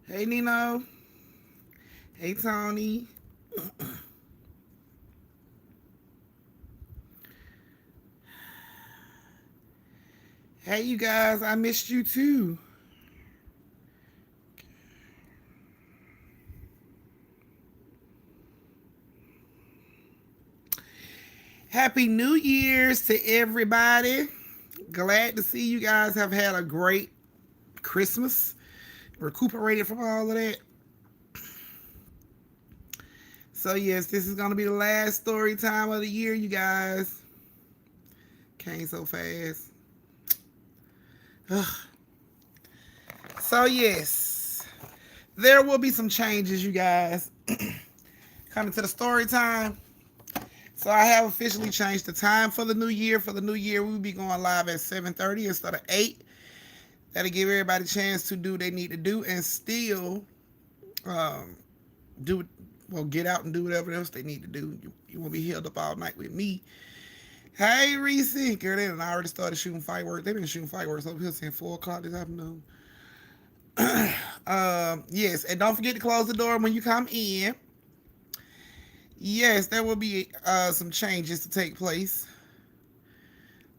Hey, Nino. Hey, Tony. Hey, you guys. I missed you too. Happy New Year's to everybody. Glad to see you guys have had a great Christmas. Recuperated from all of that. So, yes, this is going to be the last story time of the year, you guys. Came so fast. Ugh. So, yes, there will be some changes, you guys. Coming to the story time. So I have officially changed the time for the new year. For the new year, we'll be going live at 7:30 instead of 8. That'll give everybody a chance to do what they need to do and still um, do get out and do whatever else they need to do. You won't be held up all night with me. Hey, Reese. Girl, they done already started shooting fireworks. They've been shooting fireworks over here since 4 o'clock this afternoon. Yes, and don't forget to close the door when you come in. Yes, there will be some changes to take place.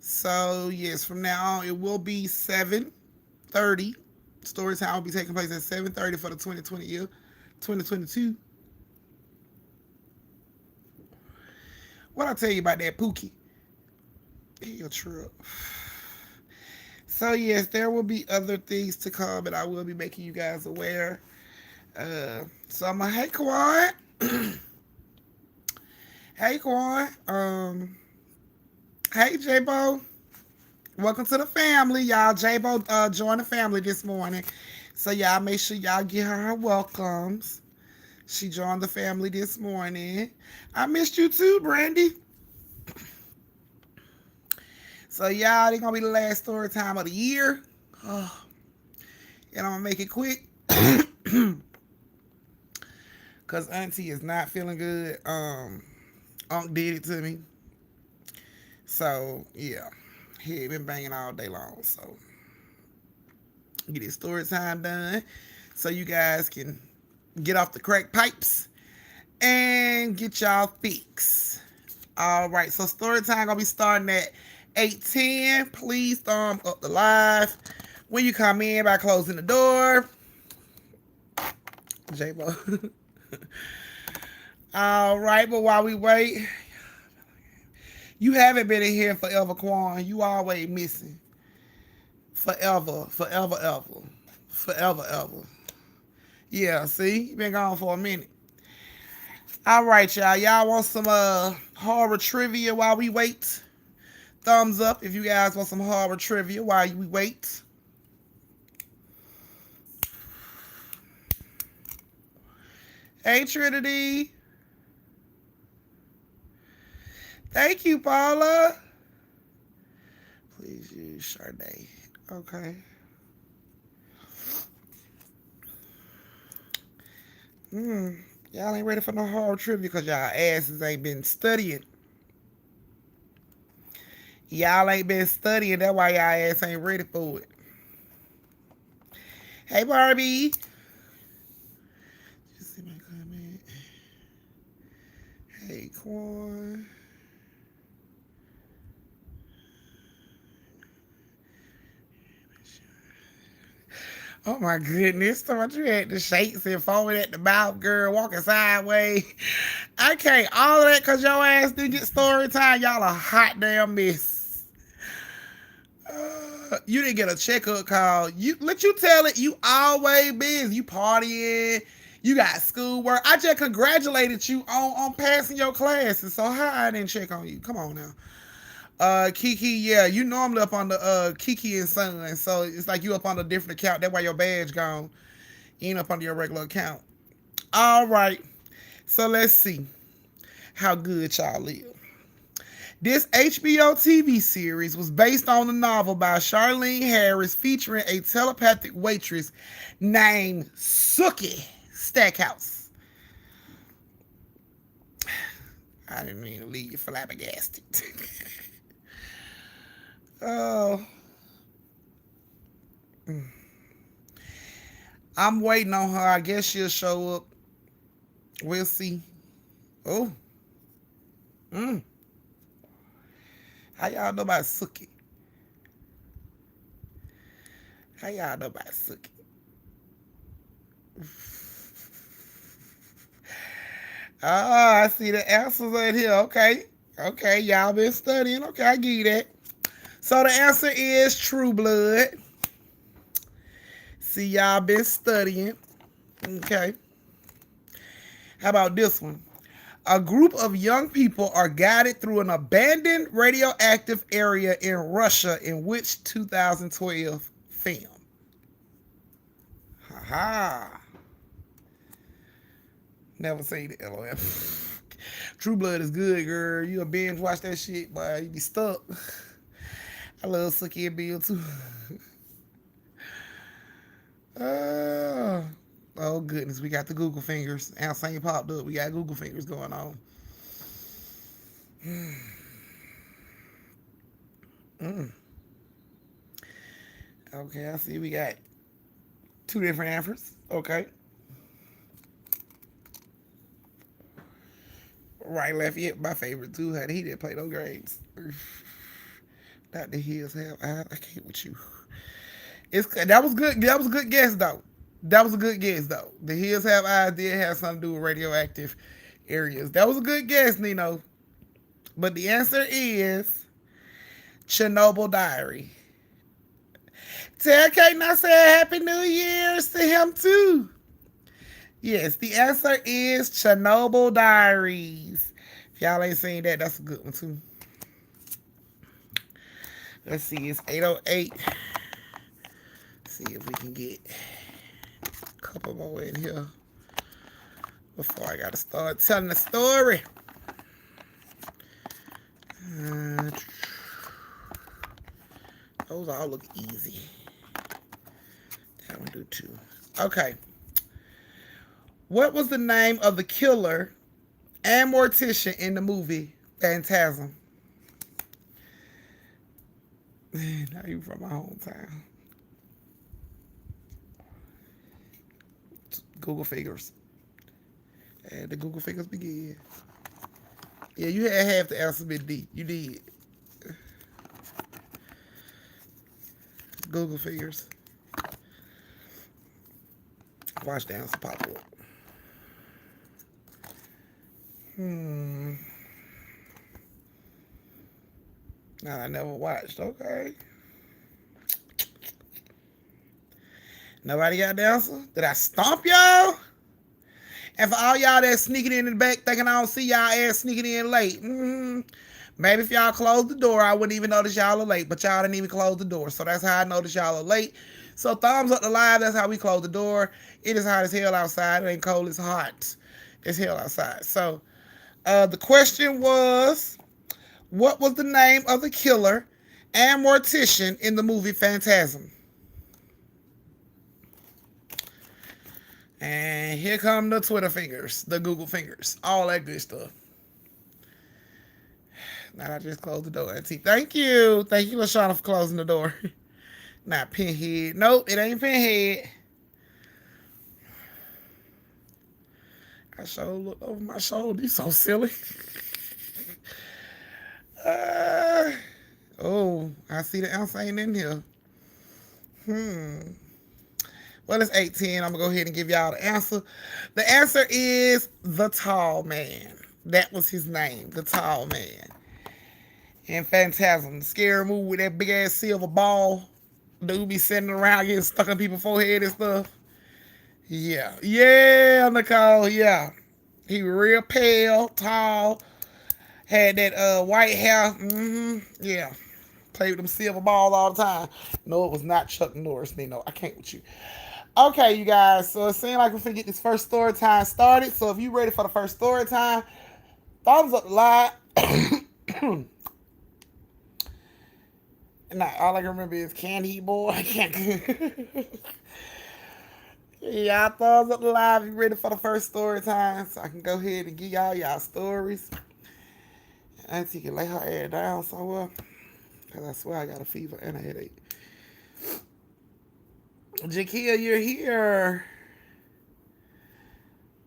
So yes, from now on it will be 7:30. Story time will be taking place at 7:30 for the 2020 year, 2022. What I tell you about that Pookie? Your trip. So yes, there will be other things to come, and I will be making you guys aware. So I'm like, hey Kwan, hey Kwan, hey J Bo, welcome to the family, y'all. J Bo joined the family this morning, so y'all make sure y'all get her welcomes. She joined the family this morning. I missed you too, Brandy. So y'all, they gonna be the last story time of the year. Oh, and I'm gonna make it quick. Cause Auntie is not feeling good. Unc did it to me. So yeah. He been banging all day long. So get his story time done. So you guys can get off the crack pipes and get y'all fix. All right, so story time gonna be starting at 8:10. Please thumb up the live when you come in by closing the door. J-Bo. All right, but while we wait, you haven't been in here forever, Quan. You always missing. Forever, forever, ever. Forever, ever. Yeah, see? You been gone for a minute. All right, y'all. Y'all want some horror trivia while we wait? Thumbs up if you guys want some horror trivia while we wait. Hey, Trinity. Thank you, Paula. Please use Chardonnay. Okay. Y'all ain't ready for no horror trivia because y'all asses ain't been studying. Y'all ain't been studying. That's why y'all ass ain't ready for it. Hey, Barbie. Just see my comment. Hey, Quan. Oh my goodness. So much you had the shakes and foaming at the mouth, girl, walking sideways. I can't. All of that because your ass didn't get story time. Y'all a hot damn mess. You didn't get a checkup call. You let you tell it. You always busy. You partying. You got schoolwork. I just congratulated you on passing your classes. So how I didn't check on you? Come on now. Kiki, yeah, you normally up on the Kiki and Son, so it's like you up on a different account. That's why your badge gone. You ain't up under your regular account. All right, so let's see how good y'all live. This HBO TV series was based on a novel by Charlene Harris featuring a telepathic waitress named Sookie Stackhouse. I didn't mean to leave you flabbergasted. Oh. I'm waiting on her. I guess she'll show up. We'll see. Oh. Mm. How y'all know about Suki? How y'all know about Suki? Oh, I see the answers in here. Okay. Okay, y'all been studying. Okay, I give you that. So the answer is True Blood. See, y'all been studying. Okay. How about this one? A group of young people are guided through an abandoned radioactive area in Russia in which 2012 film? Ha. Never seen it, LOL. True Blood is good, girl. You a binge watch that shit, boy. You be stuck. I love Suki and Bill too. Oh goodness, we got the Google fingers. Alsane popped up. We got Google fingers going on. Okay, I see we got two different answers. Okay. Right, left, yet my favorite too. Honey, he didn't play no games. Not the hills have eyes. I can't with you. That was good. That was a good guess though. That was a good guess though. The hills have eyes did have something to do with radioactive areas. That was a good guess, Nino. But the answer is Chernobyl Diary. Tell Kate I said Happy New Year's to him too. Yes, the answer is Chernobyl Diaries. If y'all ain't seen that, that's a good one too. Let's see, it's 8:08. See if we can get a couple more in here before I gotta start telling the story. Those all look easy. That one do too. Okay. What was the name of the killer and mortician in the movie Phantasm? Now you from my hometown. Google figures. And the Google figures begin. Yeah, you had half the answer bit deep. You did. Google figures. Watch the answer pop up. No, I never watched. Okay. Nobody got the answer? Did I stomp y'all? And for all y'all that's sneaking in the back thinking I don't see y'all ass sneaking in late. Maybe if y'all closed the door, I wouldn't even notice y'all are late. But y'all didn't even close the door. So that's how I notice y'all are late. So thumbs up the live. That's how we close the door. It is hot as hell outside. It ain't cold. It's hot. It's hell outside. So the question was, what was the name of the killer and mortician in the movie Phantasm? And here come the Twitter fingers, the Google fingers, all that good stuff. Now I just closed the door, Auntie. Thank you. Thank you, LaShawna, for closing the door. Not Pinhead. Nope, it ain't Pinhead. I sure look over my shoulder. You so silly. Oh, I see the answer ain't in here. Well, it's 8:10. I'm going to go ahead and give y'all the answer. The answer is The Tall Man. That was his name, The Tall Man. And Phantasm, the scary movie with that big ass silver ball. Dude be sitting around getting stuck in people's forehead and stuff. Yeah. Yeah, Nicole. Yeah. He was real pale, tall, had that white hair. Yeah. Played with them silver balls all the time. No, it was not Chuck Norris, Nino. I can't with you. Okay, you guys. So it seems like we're finna get this first story time started. So if you ready for the first story time, thumbs up the live. Nah, all I can remember is Candy Boy. I can't. Y'all thumbs up the live if you ready for the first story time. So I can go ahead and give y'all stories. Auntie can lay her head down somewhere. Because I swear I got a fever and a headache. Jakia, you're here.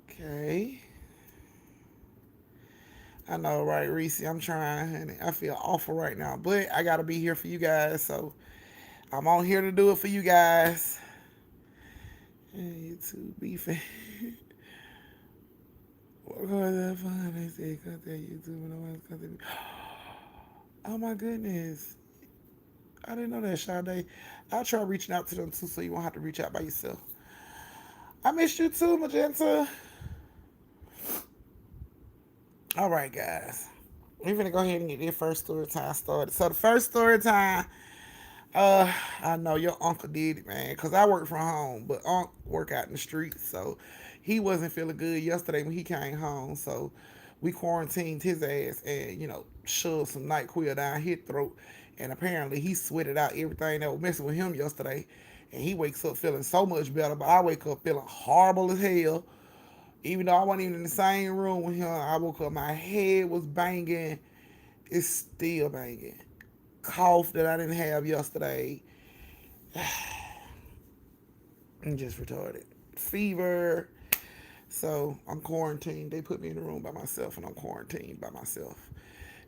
Okay. I know, right, Reese? I'm trying, and I feel awful right now, but I gotta be here for you guys, so I'm on here to do it for you guys. And you two beefing. What was that fun? They said contact YouTube and no one's contact me. Oh my goodness. I didn't know that, Sade. I'll try reaching out to them too so you won't have to reach out by yourself. I missed you too, Magenta. All right, guys. We're gonna go ahead and get this first story time started. So the first story time, I know your uncle did it, man, because I work from home, but Unc work out in the streets, so he wasn't feeling good yesterday when he came home. So we quarantined his ass and, shoved some NyQuil down his throat. And apparently he sweated out everything that was messing with him yesterday. And he wakes up feeling so much better, but I wake up feeling horrible as hell. Even though I wasn't even in the same room with him, I woke up, my head was banging. It's still banging. Cough that I didn't have yesterday. I'm just retarded. Fever. So I'm quarantined. They put me in the room by myself and I'm quarantined by myself.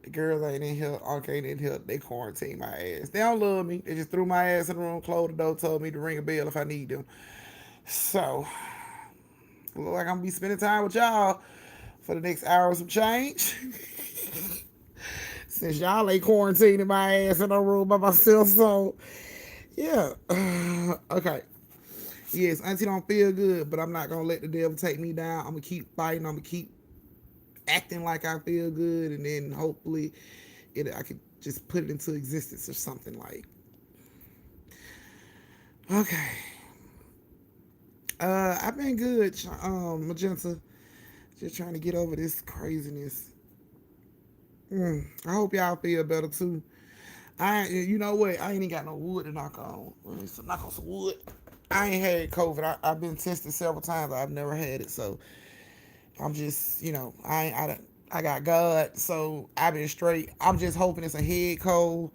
The girls ain't in here, Unc ain't in here. They quarantine my ass. They don't love me. They just threw my ass in the room, closed the door, told me to ring a bell if I need them. So, look like I'm gonna be spending time with y'all for the next hour of some change. Since y'all ain't quarantining my ass in a room by myself, so yeah. Okay. Yes, Auntie don't feel good, but I'm not gonna let the devil take me down. I'm gonna keep fighting. I'm gonna keep acting like I feel good, and then hopefully, I could just put it into existence or something like. Okay. I've been good, Magenta. Just trying to get over this craziness. I hope y'all feel better too. You know what? I ain't even got no wood to knock on. Let me knock on some wood. I ain't had COVID. I've been tested several times. I've never had it, so I'm just, I got God, so I've been straight. I'm just hoping it's a head cold,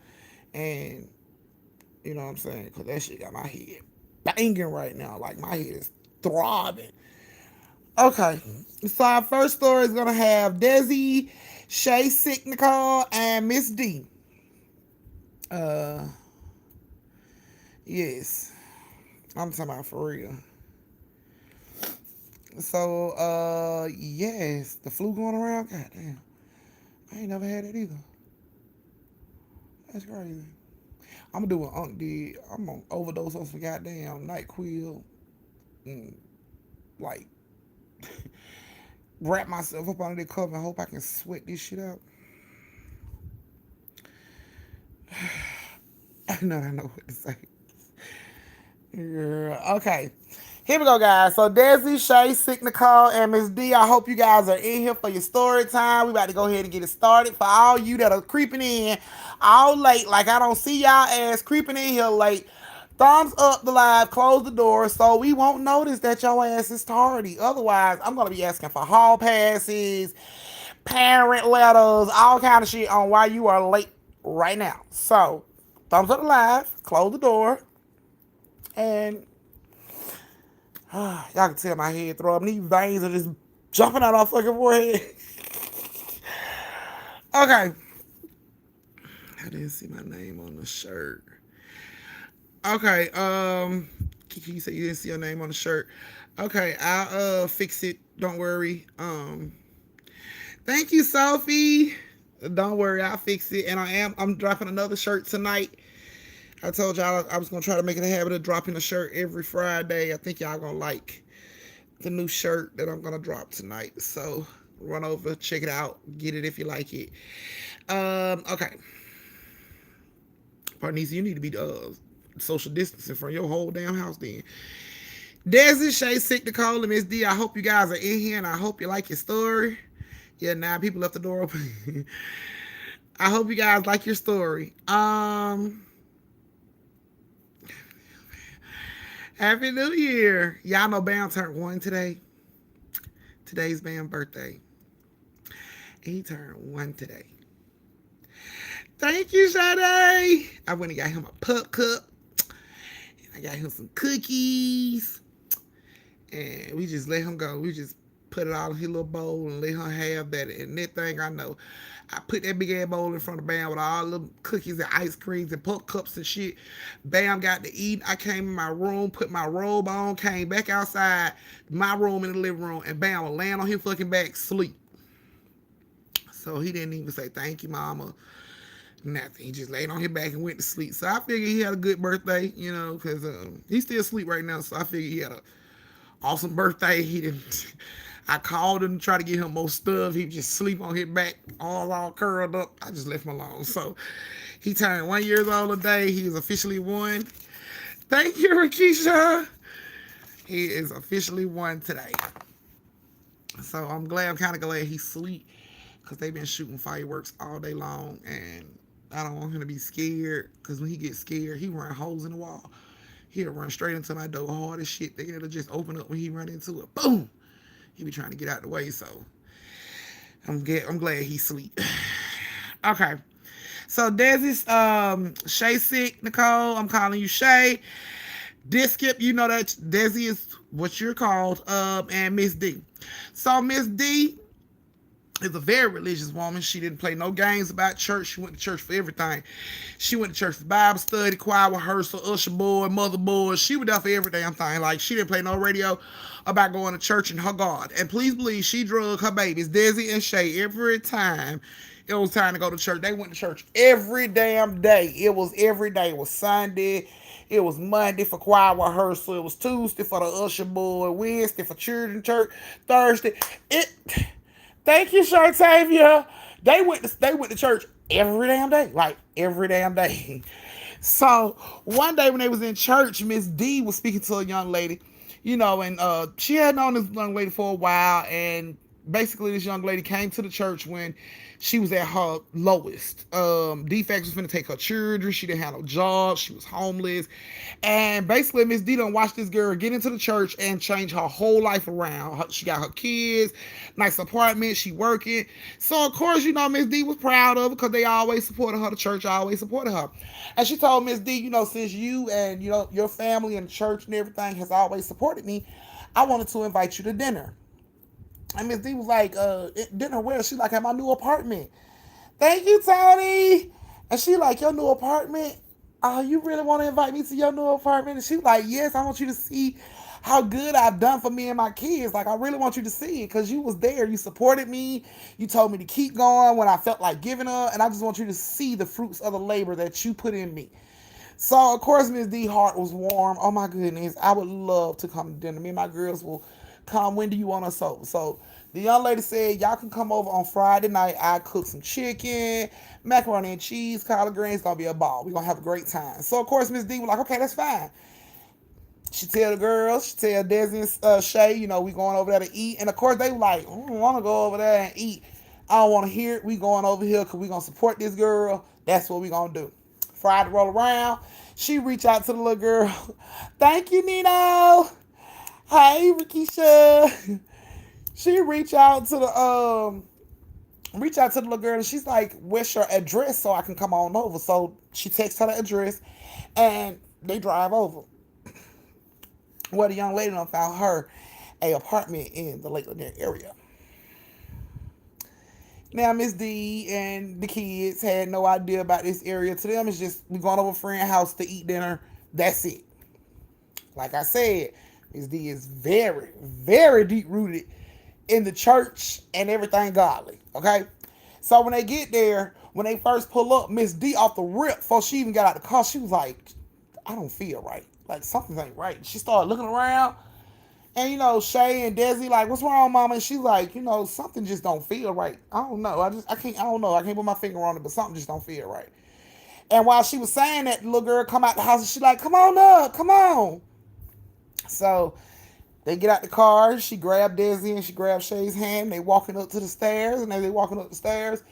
and you know what I'm saying, because that shit got my head banging right now. Like my head is throbbing. Okay, so our first story is gonna have Desi, Shay Sick Nicole, and Miss D. Uh, yes, I'm talking about for real. So, yes, the flu going around. God damn, I ain't never had it either. That's crazy. I'm gonna do what Unc did. I'm gonna overdose on some goddamn NyQuil and like wrap myself up under the cover and hope I can sweat this shit out. I know what to say. Yeah. Okay. Here we go, guys. So Desi, Shay, Sick Nicole, and Miss D, I hope you guys are in here for your story time. We about to go ahead and get it started. For all you that are creeping in all late, like I don't see y'all ass creeping in here late, thumbs up the live, close the door so we won't notice that your ass is tardy. Otherwise, I'm going to be asking for hall passes, parent letters, all kind of shit on why you are late right now. So, thumbs up the live, close the door, and y'all can tell my head throw up. These veins are just jumping out of my fucking forehead. Okay. I didn't see my name on the shirt. Okay, Kiki, you said you didn't see your name on the shirt. Okay, I'll fix it. Don't worry. Thank you, Sophie. Don't worry, I'll fix it. And I'm dropping another shirt tonight. I told y'all I was gonna try to make it a habit of dropping a shirt every Friday. I think y'all gonna like the new shirt that I'm gonna drop tonight. So run over, check it out, get it if you like it. Okay. Parnisa, you need to be social distancing from your whole damn house then. Desi, Shay, Sick, Nicole, and Miss D, I hope you guys are in here and I hope you like your story. Yeah, now people left the door open. I hope you guys like your story. Happy New Year. Y'all know Bam turned 1 today. Today's Bam's birthday. He turned 1 today. Thank you, Sade. I went and got him a pup cup. I got him some cookies. And we just let him go. We just put it all in his little bowl and let him have that. And that thing I know. I put that big ass bowl in front of Bam with all the cookies and ice creams and pop cups and shit. Bam got to eat. I came in my room, put my robe on, came back outside my room in the living room, and Bam was laying on his fucking back, sleep. So he didn't even say thank you, mama. Nothing. He just laid on his back and went to sleep. So I figured he had a good birthday, you know, because he's still asleep right now. So I figured he had a awesome birthday. He didn't. I called him to try to get him more stuff. He just sleep on his back, all curled up. I just left him alone. So he turned 1 year old today. He is officially one. Thank you, Rakisha. He is officially one today. So I'm kind of glad he's asleep because they've been shooting fireworks all day long, and I don't want him to be scared because when he gets scared, he run holes in the wall. He'll run straight into my door hard as shit. It'll just open up when he run into it. Boom! He be trying to get out the way, so I'm glad he's asleep. Okay. So Desi's Shay sick, Nicole. I'm calling you Shay. Skip, you know that Desi is what you're called, and Miss D. So Miss D is a very religious woman. She didn't play no games about church. She went to church for everything. She went to church for Bible study, choir rehearsal, usher boy, mother boy. She was there for every damn thing. Like, she didn't play no radio about going to church and her God. And please believe she drug her babies, Desi and Shay, every time it was time to go to church. They went to church every damn day. It was every day. It was Sunday. It was Monday for choir rehearsal. It was Tuesday for the usher boy. Wednesday for children's church. Thursday. Thank you, Shartavia. They went to church every damn day. Like, every damn day. So, one day when they was in church, Miss D was speaking to a young lady, you know, and she had known this young lady for a while, and basically this young lady came to the church when she was at her lowest. Defects was finna take her children. She didn't have no job. She was homeless. And basically, Miss D done watched this girl get into the church and change her whole life around. She got her kids, nice apartment, she working. So, of course, you know, Miss D was proud of her because they always supported her. The church always supported her. And she told Miss D, you know, since you and, you know, your family and the church and everything has always supported me, I wanted to invite you to dinner. And Miss D was like, dinner where? She like, at my new apartment. Thank you, Tony. And she like, your new apartment? Oh, you really want to invite me to your new apartment? And she was like, yes, I want you to see how good I've done for me and my kids. Like, I really want you to see it because you was there. You supported me. You told me to keep going when I felt like giving up. And I just want you to see the fruits of the labor that you put in me. So, of course, Miss D's heart was warm. Oh, my goodness. I would love to come to dinner. Me and my girls will come. When do you want us over? So the young lady said, y'all can come over on Friday night. I cook some chicken, macaroni and cheese, collard greens. It's going to be a ball. We're going to have a great time. So, of course, Miss D was like, okay, that's fine. She tell the girls, she tell Desi and Shay, you know, we going over there to eat. And, of course, they were like, I don't want to go over there and eat. I don't want to hear it. We going over here because we going to support this girl. That's what we going to do. Friday roll around. She reach out to the little girl. Thank you, Nino. Hey, Rakisha. She reach out to the little girl and she's like, where's your address so I can come on over? So she texts her the address and they drive over. Well, the young lady done found her a apartment in the Lake Lanier area. Now, Miss D and the kids had no idea about this area. To them, it's just, we going over a friend's house to eat dinner. That's it. Like I said, Miss D is very, very deep-rooted in the church and everything godly, okay? So when they get there, when they first pull up, Miss D off the rip, before she even got out the car, she was like, I don't feel right. Like, something ain't right. She started looking around, and, you know, Shay and Desi like, what's wrong, mama? And she's like, you know, something just don't feel right. I don't know. I don't know. I can't put my finger on it, but something just don't feel right. And while she was saying that, the little girl come out the house, and she like, come on up, come on. So they get out the car. She grabbed Desi and she grabbed Shay's hand. They walking up to the stairs, and as they walking up the stairs,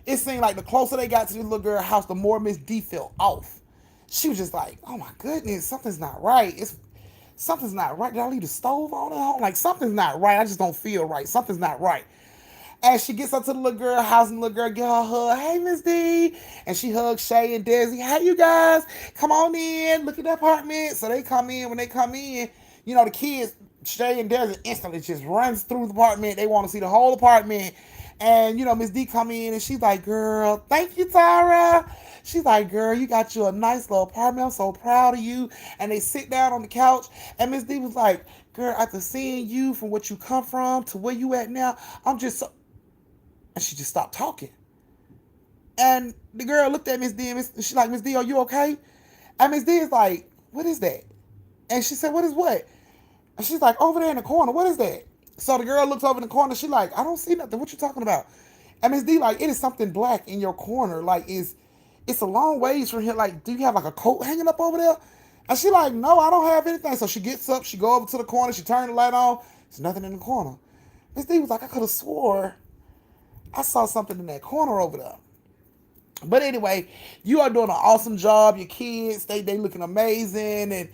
it seemed like the closer they got to this little girl's house, the more Miss D felt off. She was just like, oh my goodness, something's not right. Something's not right. Did I leave the stove on at home? Like, something's not right. I just don't feel right. Something's not right. And she gets up to the little girl house, and the little girl get her a hug. Hey, Miss D. And she hugs Shay and Desi. Hey, you guys, come on in. Look at the apartment. So they come in. When they come in, the kids, Shay and Desi instantly just runs through the apartment. They want to see the whole apartment. And, Miss D come in, and she's like, girl, thank you, Tara. She's like, girl, you got you a nice little apartment. I'm so proud of you. And they sit down on the couch. And Miss D was like, girl, after seeing you from what you come from to where you at now, I'm just so... And she just stopped talking. And the girl looked at Miss D, and she's like, Miss D, are you okay? And Miss D is like, what is that? And she said, what is what? And she's like, over there in the corner, what is that? So the girl looks over in the corner. She's like, I don't see nothing. What you talking about? And Miss D like, it is something black in your corner. Like, it's a long ways from here. Like, do you have like a coat hanging up over there? And she like, no, I don't have anything. So she gets up. She go over to the corner. She turned the light on. There's nothing in the corner. Miss D was like, I could have swore I saw something in that corner over there. But anyway, you are doing an awesome job. Your kids, they looking amazing. And,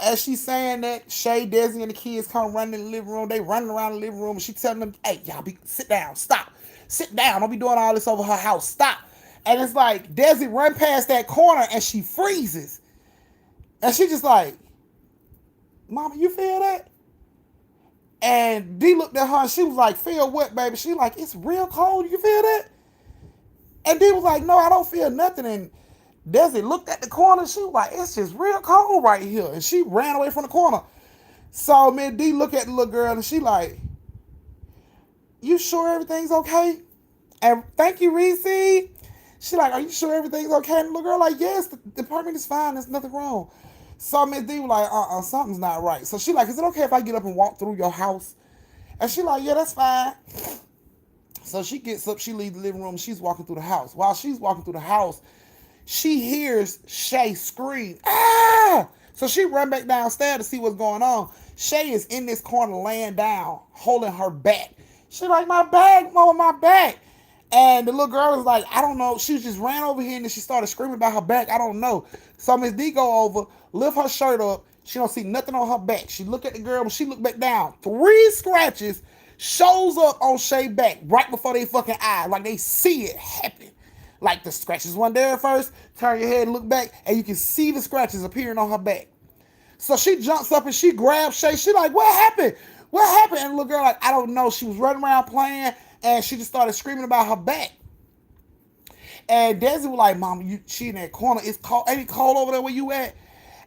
as she's saying that, Shay, Desi, and the kids come running in the living room. They running around the living room. And she telling them, hey, y'all, sit down. Stop. Sit down. Don't be doing all this over her house. Stop. And it's like, Desi run past that corner, and she freezes. And she just like, Mama, you feel that? And D looked at her, and she was like, feel what, baby? She like, it's real cold. You feel that? And D was like, no, I don't feel nothing. And Desi looked at the corner. She was like, it's just real cold right here. And she ran away from the corner. So Miss D looked at the little girl, and she like, you sure everything's okay? And thank you, Reese. She like, are you sure everything's okay? And the little girl like, yes, the apartment is fine. There's nothing wrong. So Miss D was like, something's not right. So she like, is it okay if I get up and walk through your house? And she like, yeah, that's fine. So she gets up, she leaves the living room, she's walking through the house. While she's walking through the house, she hears Shay scream, ah! So she run back downstairs to see what's going on. Shay is in this corner laying down, holding her back. She like, my back, Mama, my back. And the little girl is like, I don't know. She just ran over here and then she started screaming about her back. I don't know. So Miss D go over, lift her shirt up. She don't see nothing on her back. She look at the girl, when she look back down, 3 scratches shows up on Shay's back right before they fucking eyes. Like they see it happen. Like the scratches weren't there at first. Turn your head and look back, and you can see the scratches appearing on her back. So she jumps up and she grabs Shay. She like, what happened? What happened? And the little girl like, I don't know. She was running around playing, and she just started screaming about her back. And Desi was like, Mama, she in that corner. It's cold. Ain't it cold over there where you at?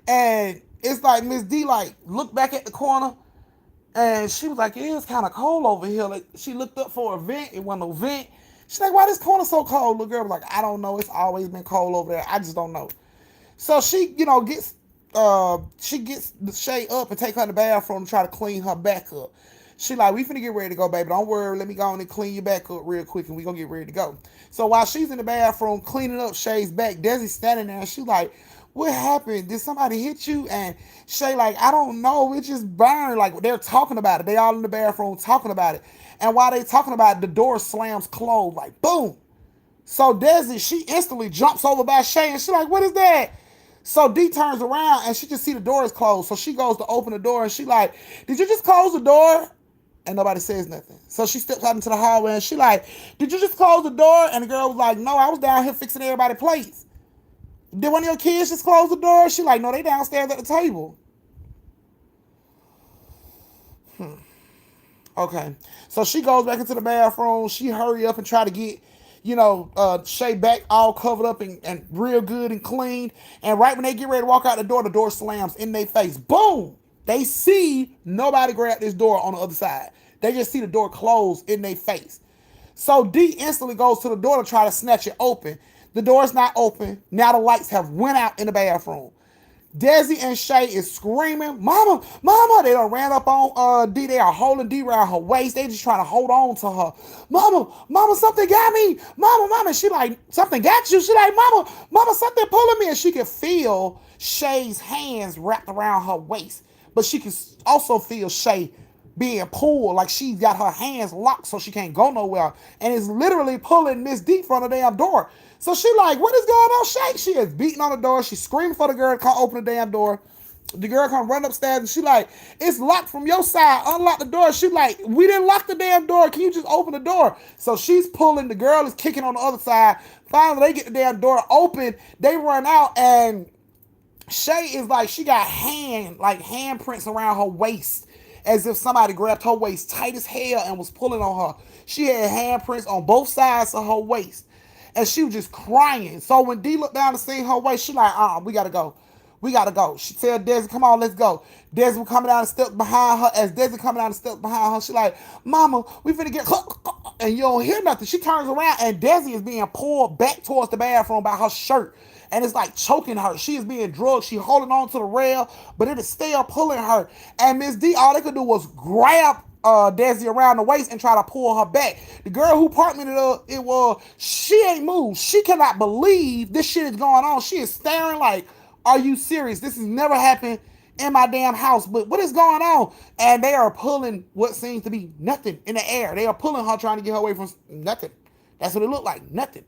And it's like Miss D like looked back at the corner, and she was like, it is kind of cold over here. Like, she looked up for a vent. It wasn't no vent. She's like, why this corner so cold? Little girl was like, I don't know. It's always been cold over there. I just don't know. So she, gets the Shay up and take her in the bathroom to try to clean her back up. She like, we finna get ready to go, baby. Don't worry. Let me go on and clean your back up real quick, and we gonna get ready to go. So while she's in the bathroom cleaning up Shay's back, Desi's standing there, and she's like, what happened? Did somebody hit you? And Shay like, I don't know. It just burned. Like, they're talking about it. They all in the bathroom talking about it. And while they talking about it, the door slams closed. Like, boom. So Desi, she instantly jumps over by Shay, and she like, what is that? So D turns around, and she just see the door is closed. So she goes to open the door, and she like, did you just close the door? And nobody says nothing. So she steps out into the hallway, and she like, did you just close the door? And the girl was like, no, I was down here fixing everybody's plates. Did one of your kids just close the door? She like, no, they downstairs at the table. Okay. So she goes back into the bathroom. She hurry up and try to get, Shay back all covered up and real good and clean. And right when they get ready to walk out the door slams in their face. Boom! They see nobody grab this door on the other side. They just see the door close in their face. So D instantly goes to the door to try to snatch it open. The door's not open. Now the lights have went out in the bathroom. Desi and Shay is screaming, Mama, Mama. They done ran up on D. They are holding D around her waist. They just trying to hold on to her. Mama, Mama, something got me. Mama, Mama. She like, something got you. She like, Mama, Mama, something pulling me. And she can feel Shay's hands wrapped around her waist. But she can also feel Shay being pulled, like she's got her hands locked so she can't go nowhere. And is literally pulling Miss D from the damn door. So she like, what is going on, Shay? She is beating on the door. She's screaming for the girl to come open the damn door. The girl come run upstairs and she like, it's locked from your side. Unlock the door. She like, we didn't lock the damn door. Can you just open the door? So she's pulling. The girl is kicking on the other side. Finally, they get the damn door open. They run out and Shay is like, she got handprints around her waist, as if somebody grabbed her waist tight as hell and was pulling on her. She had handprints on both sides of her waist, and she was just crying. So when D looked down to see her waist, she like, we gotta go. We gotta go. She tell Desi, come on, let's go. Desi was coming down the steps behind her. As Desi coming down the steps behind her, she like, Mama, we finna get, and you don't hear nothing. She turns around and Desi is being pulled back towards the bathroom by her shirt. And it's like choking her. She is being drugged. She holding on to the rail, but it is still pulling her. And Miss D, all they could do was grab Desi around the waist and try to pull her back. The girl who parked it was, she ain't moved. She cannot believe this shit is going on. She is staring like, are you serious? This has never happened in my damn house, but what is going on? And they are pulling what seems to be nothing in the air. They are pulling her, trying to get her away from nothing. That's what it looked like, nothing.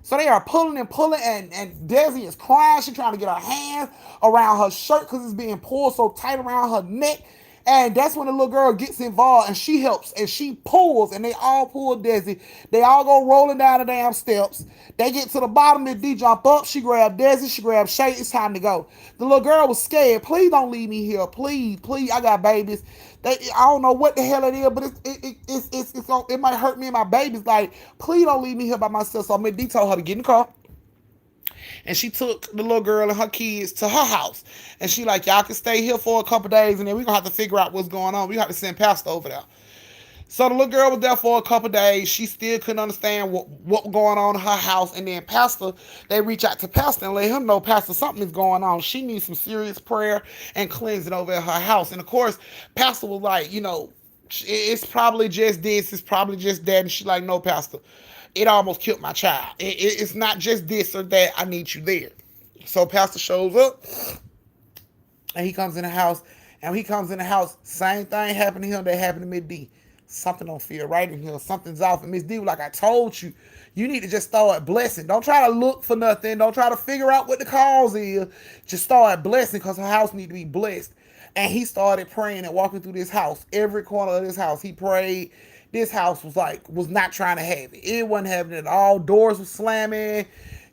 So they are pulling and pulling, and Desi is crying. She's trying to get her hands around her shirt because it's being pulled so tight around her neck. And that's when the little girl gets involved and she helps and she pulls, and they all pull Desi. They all go rolling down the damn steps. They get to the bottom, and D jump up. She grabbed Desi. She grabbed Shay. It's time to go. The little girl was scared. Please don't leave me here. Please, please. I got babies. I don't know what the hell it is, but it might hurt me and my babies. Like, please don't leave me here by myself. So D told her to get in the car. And she took the little girl and her kids to her house. And she like, y'all can stay here for a couple days, and then we're going to have to figure out what's going on. We have to send Pastor over there. So the little girl was there for a couple days. She still couldn't understand what was going on in her house. And then Pastor, they reach out to Pastor and let him know, Pastor, something is going on. She needs some serious prayer and cleansing over at her house. And of course, Pastor was like, it's probably just this. It's probably just that. And she like, no, Pastor, it almost killed my child. It's not just this or that. I need you there. So Pastor shows up and he comes in the house. And when he comes in the house, same thing happened to him that happened to Miss D. Something don't feel right in here. Something's off. And Miss D was like, I told you, you need to just start blessing. Don't try to look for nothing. Don't try to figure out what the cause is. Just start blessing, because her house need to be blessed. And he started praying and walking through this house. Every corner of this house, he prayed. This house was not trying to have it. It wasn't having it at all. Doors were slamming.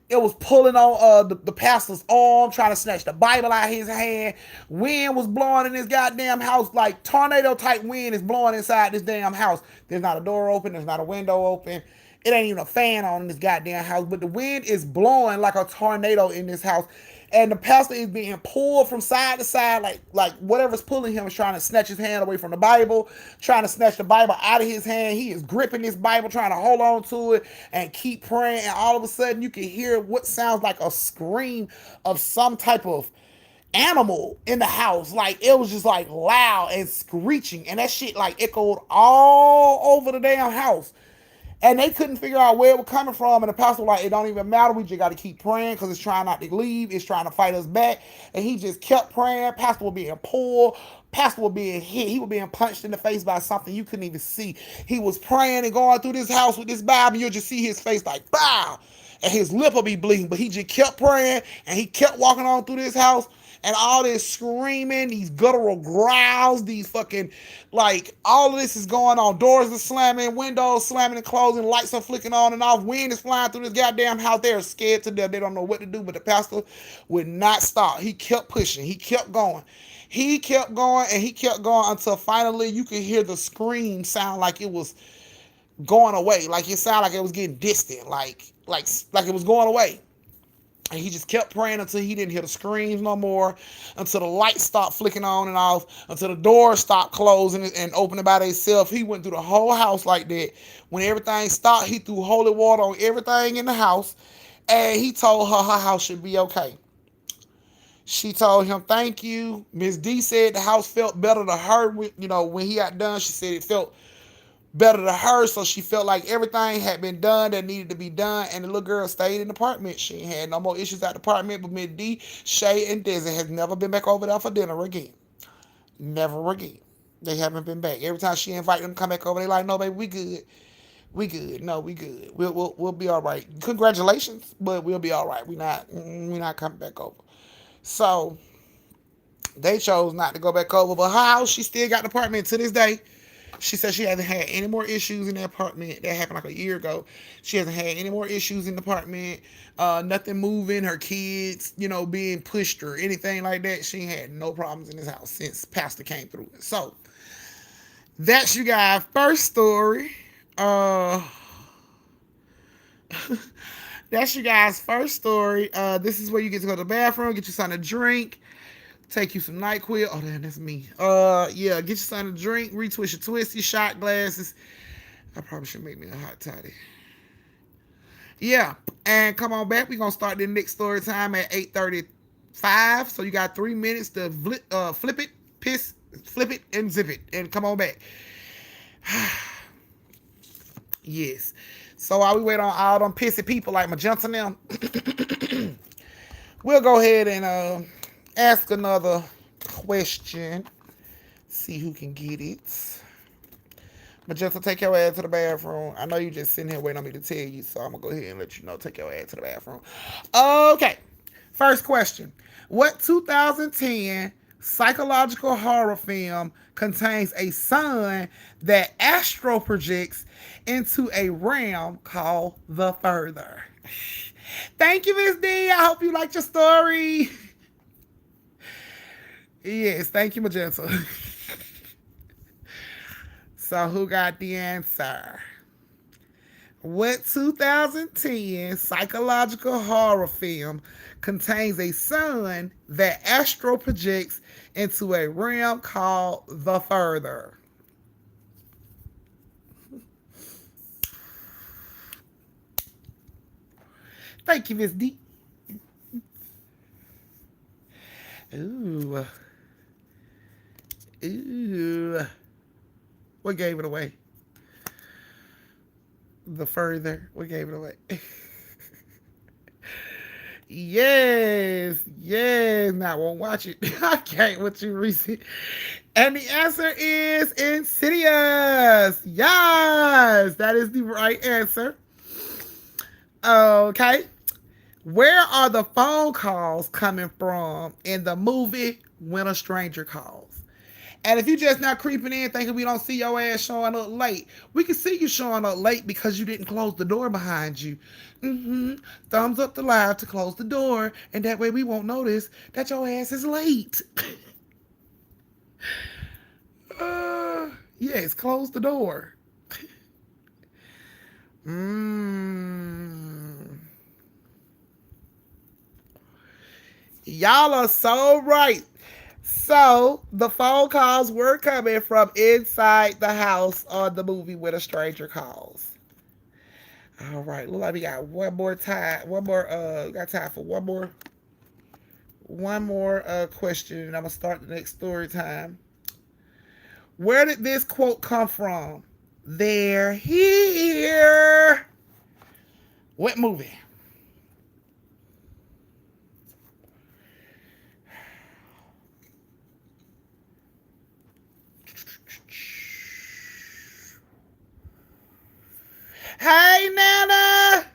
It was pulling on the pastor's arm, trying to snatch the Bible out of his hand. Wind was blowing in this goddamn house, like tornado type wind is blowing inside this damn house. There's not a door open. There's not a window open. It ain't even a fan on in this goddamn house, but the wind is blowing like a tornado in this house. And the pastor is being pulled from side to side, like whatever's pulling him is trying to snatch his hand away from the Bible, trying to snatch the Bible out of his hand. He is gripping this Bible, trying to hold on to it and keep praying. And all of a sudden, you can hear what sounds like a scream of some type of animal in the house. Like, it was just like loud and screeching, and that shit like echoed all over the damn house. And they couldn't figure out where it was coming from. And the pastor was like, it don't even matter. We just got to keep praying, because it's trying not to leave. It's trying to fight us back. And he just kept praying. Pastor was being pulled. Pastor was being hit. He was being punched in the face by something you couldn't even see. He was praying and going through this house with this Bible. You'll just see his face like, bow. And his lip will be bleeding. But he just kept praying. And he kept walking on through this house. And all this screaming, these guttural growls, these fucking, like, all of this is going on. Doors are slamming, windows slamming and closing, lights are flicking on and off, wind is flying through this goddamn house. They're scared to death. They don't know what to do, but the pastor would not stop. He kept pushing. He kept going. He kept going, and he kept going until finally you could hear the scream sound like it was going away. Like, it sounded like it was getting distant, like it was going away. And he just kept praying until he didn't hear the screams no more, until the lights stopped flicking on and off, until the doors stopped closing and opening by themselves. He went through the whole house like that. When everything stopped, he threw holy water on everything in the house, and he told her house should be okay. She told him, thank you. Miss D said the house felt better to her. When he got done, she said it felt better to her, so she felt like everything had been done that needed to be done, and the little girl stayed in the apartment. She had no more issues at the apartment, but Miss D, Shay, and Desi has never been back over there for dinner again. Never again. They haven't been back. Every time she invited them to come back over, they like, no, baby, we good. We good. No, we good. We'll be all right. Congratulations, but we'll be all right. We not coming back over. So They chose not to go back over, but her house, she still got the apartment to this day. She said she hasn't had any more issues in the apartment. That happened like a year ago. She hasn't had any more issues in the apartment. Nothing moving, her kids, being pushed or anything like that. She had no problems in this house since Pastor came through. So that's you guys' first story. That's you guys' first story. This is where you get to go to the bathroom, get you something to drink, take you some NyQuil. Oh, damn, that's me. Yeah, get you something to drink, retwist your twisty shot glasses. I probably should make me a hot toddy. Yeah, and come on back. We're going to start the next story time at 8:35. So you got 3 minutes to flip it, flip it, and zip it. And come on back. Yes. So while we wait on all them pissy people like Magenta now, we'll go ahead and ask another question. See who can get it. Magenta, take your ass to the bathroom. I know you just sitting here waiting on me to tell you, so I'm going to go ahead and let you know. Take your ass to the bathroom. Okay. First question. What 2010 psychological horror film contains a sun that astral projects into a realm called The Further? Thank you, Miss D. I hope you liked your story. Yes, thank you, Magenta. So who got the answer? What 2010 psychological horror film contains a sun that astral projects into a realm called The Further? Thank you, Miss D. Ooh. Ooh. What gave it away? The Further. What gave it away? Yes. Now I won't watch it. I can't with you, Reese. And the answer is Insidious. Yes, that is the right answer. Okay. Where are the phone calls coming from in the movie When a Stranger Calls? And if you just not creeping in thinking we don't see your ass showing up late, we can see you showing up late because you didn't close the door behind you. Thumbs up the live to close the door, and that way we won't notice that your ass is late. Yes, close the door. Y'all are so right. So the phone calls were coming from inside the house on the movie When a Stranger Calls. All right, look like we got one more time. Got time for one more question, and I'm gonna start the next story time. Where did this quote come from? They're here. What movie? Hey, Nana.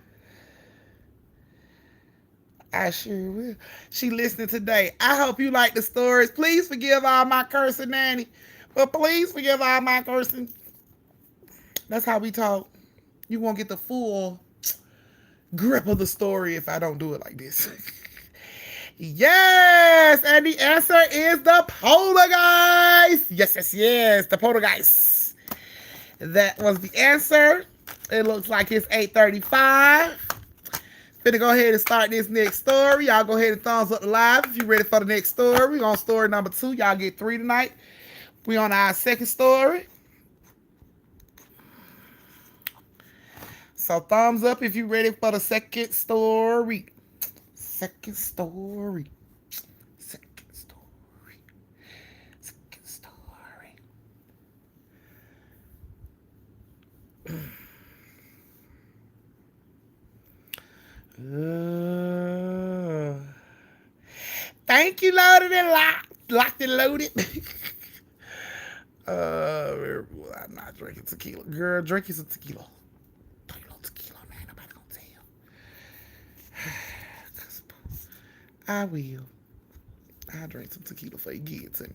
I sure will. She listening today. I hope you like the stories. Please forgive all my cursing, Nanny. But please forgive all my cursing. That's how we talk. You won't get the full grip of the story if I don't do it like this. Yes, and the answer is the poltergeist. Yes, the poltergeist. That was the answer. It looks like it's 8:35. Finna go ahead and start this next story. Y'all go ahead and thumbs up the live if you're ready for the next story. We're on story number 2. Y'all get 3 tonight. We on our second story. So thumbs up if you're ready for the second story. Second story. Thank you, loaded and locked and loaded. I'm not drinking tequila. Girl, drink you some tequila. Don't you know tequila, man? Nobody gonna tell. I will. I drink some tequila before you get it to me.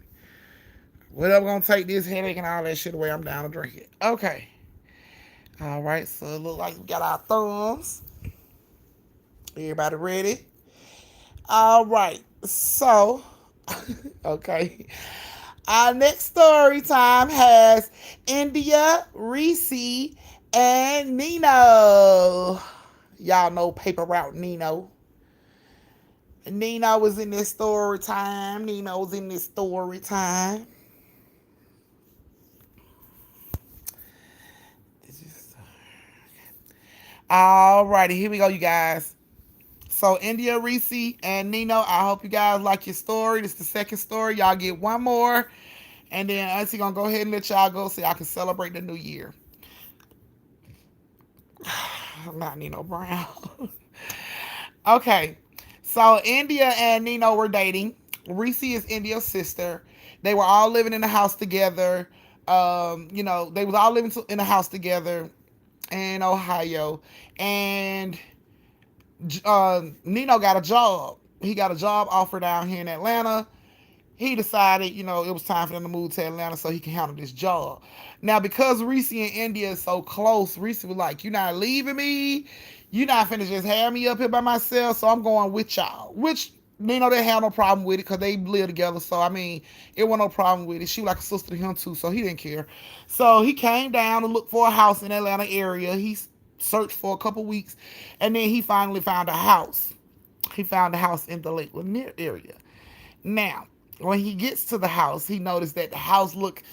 Whatever gonna take this headache and all that shit away, I'm down to drink it. Okay. All right, so it look like we got our thumbs. Everybody ready? All right. So, okay. Our next story time has India, Reese, and Nino. Y'all know Paper Route Nino. Nino was in this story time. Nino was in this story time. Alrighty, here we go, you guys. So India, Reese, and Nino, I hope you guys like your story. This is the second story. Y'all get one more. And then Auntie gonna go ahead and let y'all go so y'all can celebrate the new year. Not Nino Brown. Okay. So India and Nino were dating. Reese is India's sister. They were all living in the house together. They was all living in the house together in Ohio. And Nino got a job. He got a job offer down here in Atlanta. He decided, it was time for them to move to Atlanta so he can handle this job. Now, because Reese and India is so close, Reese was like, "You're not leaving me. You're not finna just have me up here by myself, so I'm going with y'all." Which, they had no problem with it because they live together. So, it wasn't no problem with it. She was like a sister to him, too, so he didn't care. So, he came down to look for a house in the Atlanta area. He searched for a couple weeks, and then he finally found a house. He found a house in the Lake Lanier area. Now, when he gets to the house, he noticed that the house looked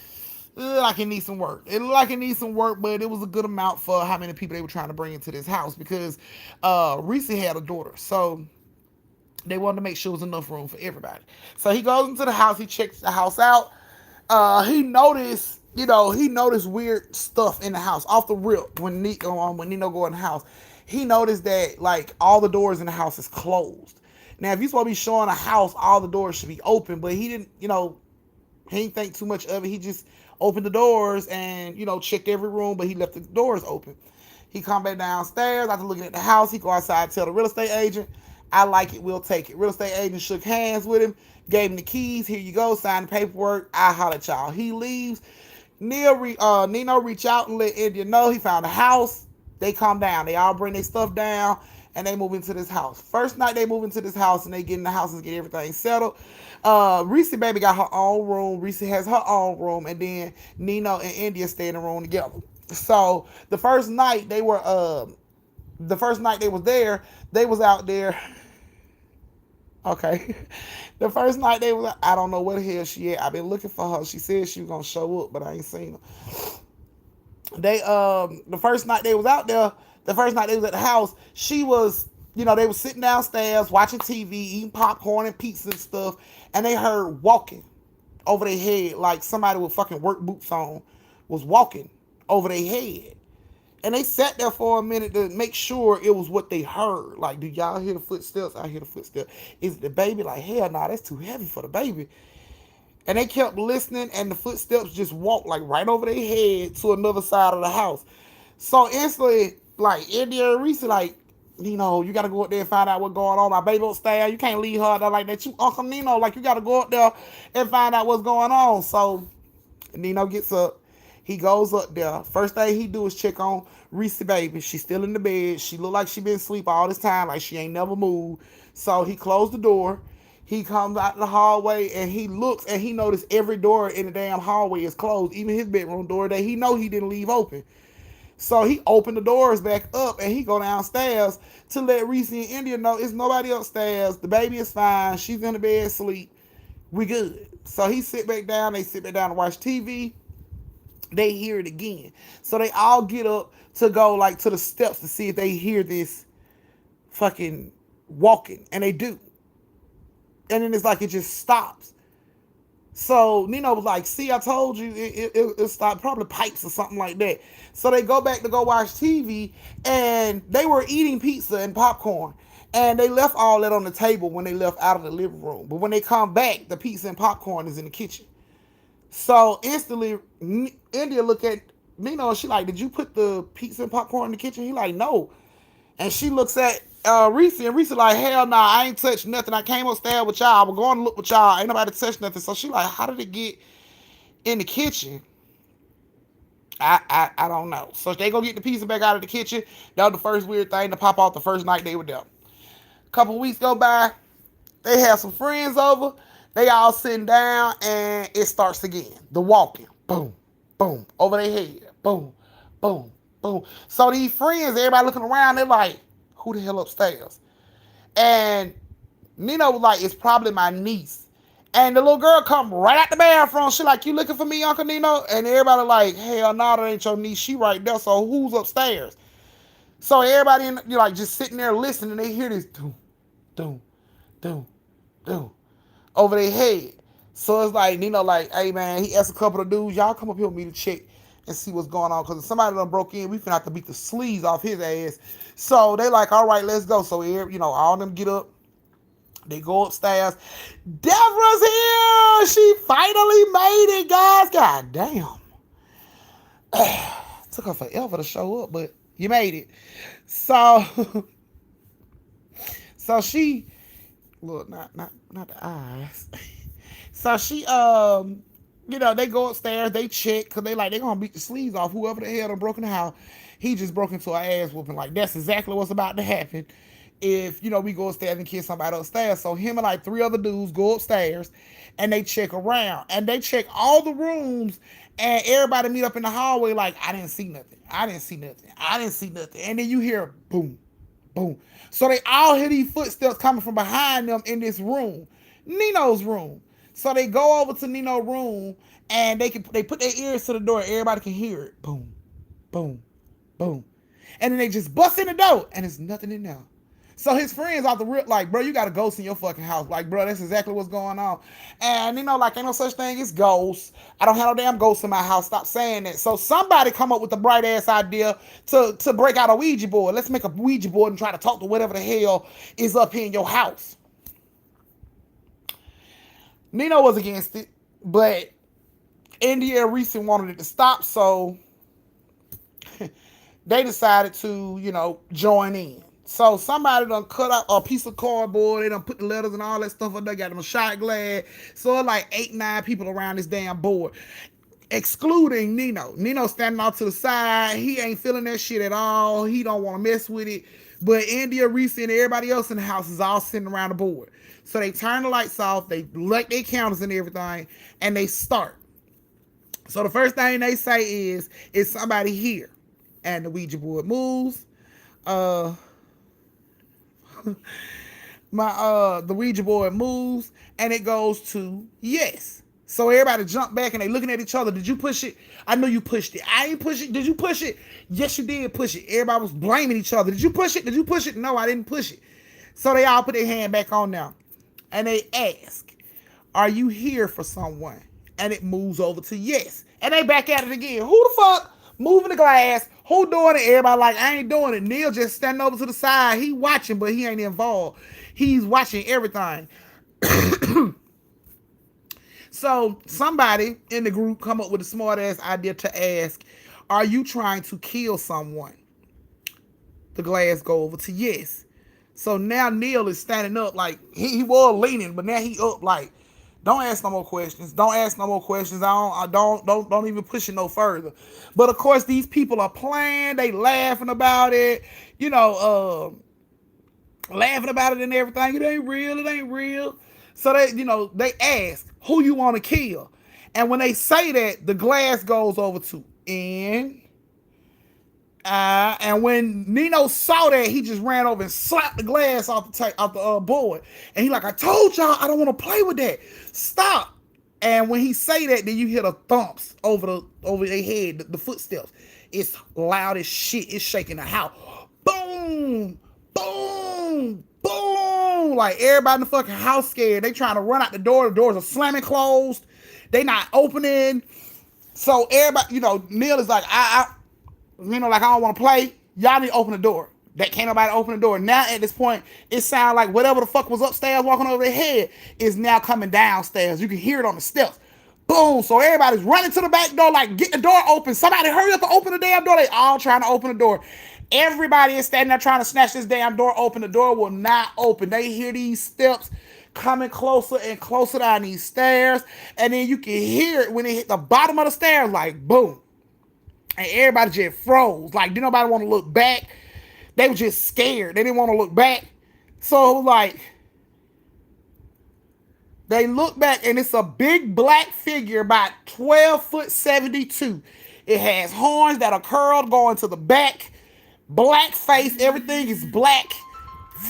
like it needs some work. It looked like it needs some work, but it was a good amount for how many people they were trying to bring into this house because Reese had a daughter. So they wanted to make sure there was enough room for everybody. So he goes into the house. He checks the house out. He noticed, weird stuff in the house off the rip when Nino go in the house. He noticed that, like, all the doors in the house is closed. Now, if you're supposed to be showing a house, all the doors should be open, but he didn't, he didn't think too much of it. He just opened the doors and, checked every room, but he left the doors open. He come back downstairs after looking at the house. He go outside and tell the real estate agent, "I like it, we'll take it." Real estate agent shook hands with him, gave him the keys. "Here you go, sign the paperwork. I'll holler at y'all." He leaves. Nino reach out and let India know he found a house. They come down. They all bring their stuff down and they move into this house. First night they move into this house and they get in the house and get everything settled. Reese baby got her own room. Reese has her own room, and then Nino and India stay in the room together. So the first night they was there, they was out there. Okay. The first night I don't know where the hell she at. I've been looking for her. She said she was gonna show up, but I ain't seen her. The first night they was out there, the first night they was at the house, she was, they was sitting downstairs watching TV, eating popcorn and pizza and stuff, and they heard walking over their head, like somebody with fucking work boots on was walking over their head. And they sat there for a minute to make sure it was what they heard. Like, do y'all hear the footsteps? I hear the footsteps. Is it the baby? Like, hell nah, that's too heavy for the baby. And they kept listening, and the footsteps just walked like right over their head to another side of the house. So instantly, like, India and Reese, like, you got to go up there and find out what's going on. My baby don't stay. You can't leave her there like that. You, Uncle Nino, like, you got to go up there and find out what's going on. So Nino gets up. He goes up there. First thing he do is check on Reese baby. She's still in the bed. She look like she been asleep all this time, like she ain't never moved. So he closed the door. He comes out in the hallway and he looks and he noticed every door in the damn hallway is closed, even his bedroom door that he know he didn't leave open. So he opened the doors back up and he go downstairs to let Reese and India know it's nobody upstairs. The baby is fine. She's in the bed asleep. We good. So he sit back down. They sit back down and watch TV. They hear it again. So they all get up to go like to the steps to see if they hear this fucking walking. And they do. And then it's like it just stops. So Nino was like, "See, I told you it stopped, probably pipes or something like that." So they go back to go watch TV, and they were eating pizza and popcorn. And they left all that on the table when they left out of the living room. But when they come back, the pizza and popcorn is in the kitchen. So instantly, India look at Nino and she like, "Did you put the pizza and popcorn in the kitchen?" He like, "No." And she looks at Reese, and Reese like, hell nah, I ain't touched nothing. I came upstairs with y'all. I was going to look with y'all. Ain't nobody touched nothing. So she like, how did it get in the kitchen? I don't know. So they go get the pizza back out of the kitchen. That was the first weird thing to pop off the first night they were there. A couple of weeks go by. They have some friends over. They all sitting down, and it starts again. The walking. Boom, boom, over their head. Boom, boom, boom. So these friends, everybody looking around, they're like, who the hell upstairs? And Nino was like, it's probably my niece. And the little girl come right out the bathroom. She like, you looking for me, Uncle Nino? And everybody like, hell no, that ain't your niece. She right there. So who's upstairs? So everybody like just sitting there listening. They hear this doom, doom, doom, doom over their head. So it's like, Nino like, hey man, he asked a couple of dudes, y'all come up here with me to check and see what's going on. Because if somebody done broke in, we finna have to beat the sleeves off his ass. So they like, all right, let's go. So all of them get up. They go upstairs. Deborah's here. She finally made it, guys. God damn. Took her forever to show up, but you made it. So, so she, look, not the eyes. So she, they go upstairs. They check because they gonna beat the sleeves off whoever the hell done broke in the house. He just broke into her ass whooping. Like that's exactly what's about to happen. If we go upstairs and kiss somebody upstairs. So him and like 3 other dudes go upstairs and they check around and they check all the rooms and everybody meet up in the hallway like, I didn't see nothing. I didn't see nothing. I didn't see nothing. And then you hear boom, boom. So they all hear these footsteps coming from behind them in this room, Nino's room. So they go over to Nino's room and they put their ears to the door. Everybody can hear it. Boom, boom, boom. And then they just bust in the door and there's nothing in there. So his friends off the rip like, bro, you got a ghost in your fucking house. Like, bro, that's exactly what's going on. And, like, ain't no such thing as ghosts. I don't have no damn ghosts in my house. Stop saying that. So somebody come up with the bright-ass idea to break out a Ouija board. Let's make a Ouija board and try to talk to whatever the hell is up here in your house. Nino was against it, but India and Reese wanted it to stop, so they decided to, join in. So somebody done cut out a piece of cardboard. They done put the letters and all that stuff up there. Got them a shot glass. So like 8, 9 people around this damn board, excluding Nino. Nino standing off to the side. He ain't feeling that shit at all. He don't want to mess with it. But India, Reese, and everybody else in the house is all sitting around the board. So they turn the lights off. They light their counters and everything, and they start. So the first thing they say is somebody here? And the Ouija board moves. The Ouija board moves and it goes to yes. So everybody jump back and they looking at each other. Did you push it? I know you pushed it. I ain't push it. Did you push it? Yes, you did push it. Everybody was blaming each other. Did you push it? Did you push it? No, I didn't push it. So they all put their hand back on now and they ask, are you here for someone? And it moves over to yes. And they back at it again. Who the fuck moving the glass? Who doing it? Everybody like, I ain't doing it. Neil just standing over to the side. He watching, but he ain't involved. He's watching everything. So somebody in the group come up with a smart ass idea to ask, are you trying to kill someone? The glass go over to yes. So now Neil is standing up like he was leaning, but now he up like, don't ask no more questions. Don't ask no more questions. I don't even push it no further. But of course, these people are playing. They laughing about it. Laughing about it and everything. It ain't real. It ain't real. So they ask who you want to kill, and when they say that, the glass goes over to N. And when Nino saw that, he just ran over and slapped the glass off the board. And he like, I told y'all I don't want to play with that. Stop. And when he say that, then you hear the thumps over their head, the footsteps. It's loud as shit. It's shaking the house. Boom, boom, boom. Like everybody in the fucking house scared. They trying to run out the door. The doors are slamming closed. They not opening. So everybody, Neil is like, I don't want to play. Y'all need to open the door. That can't nobody open the door. Now at this point, it sounds like whatever the fuck was upstairs walking over their head is now coming downstairs. You can hear it on the steps. Boom. So everybody's running to the back door like, get the door open. Somebody hurry up and open the damn door. They all trying to open the door. Everybody is standing there trying to snatch this damn door open. The door will not open. They hear these steps coming closer and closer down these stairs. And then you can hear it when it hit the bottom of the stairs, like boom. And everybody just froze. Like, didn't nobody want to look back. They were just scared. They didn't want to look back. So, like, they look back and it's a big black figure about 12 foot 72. It has horns that are curled going to the back. Black face, everything is black.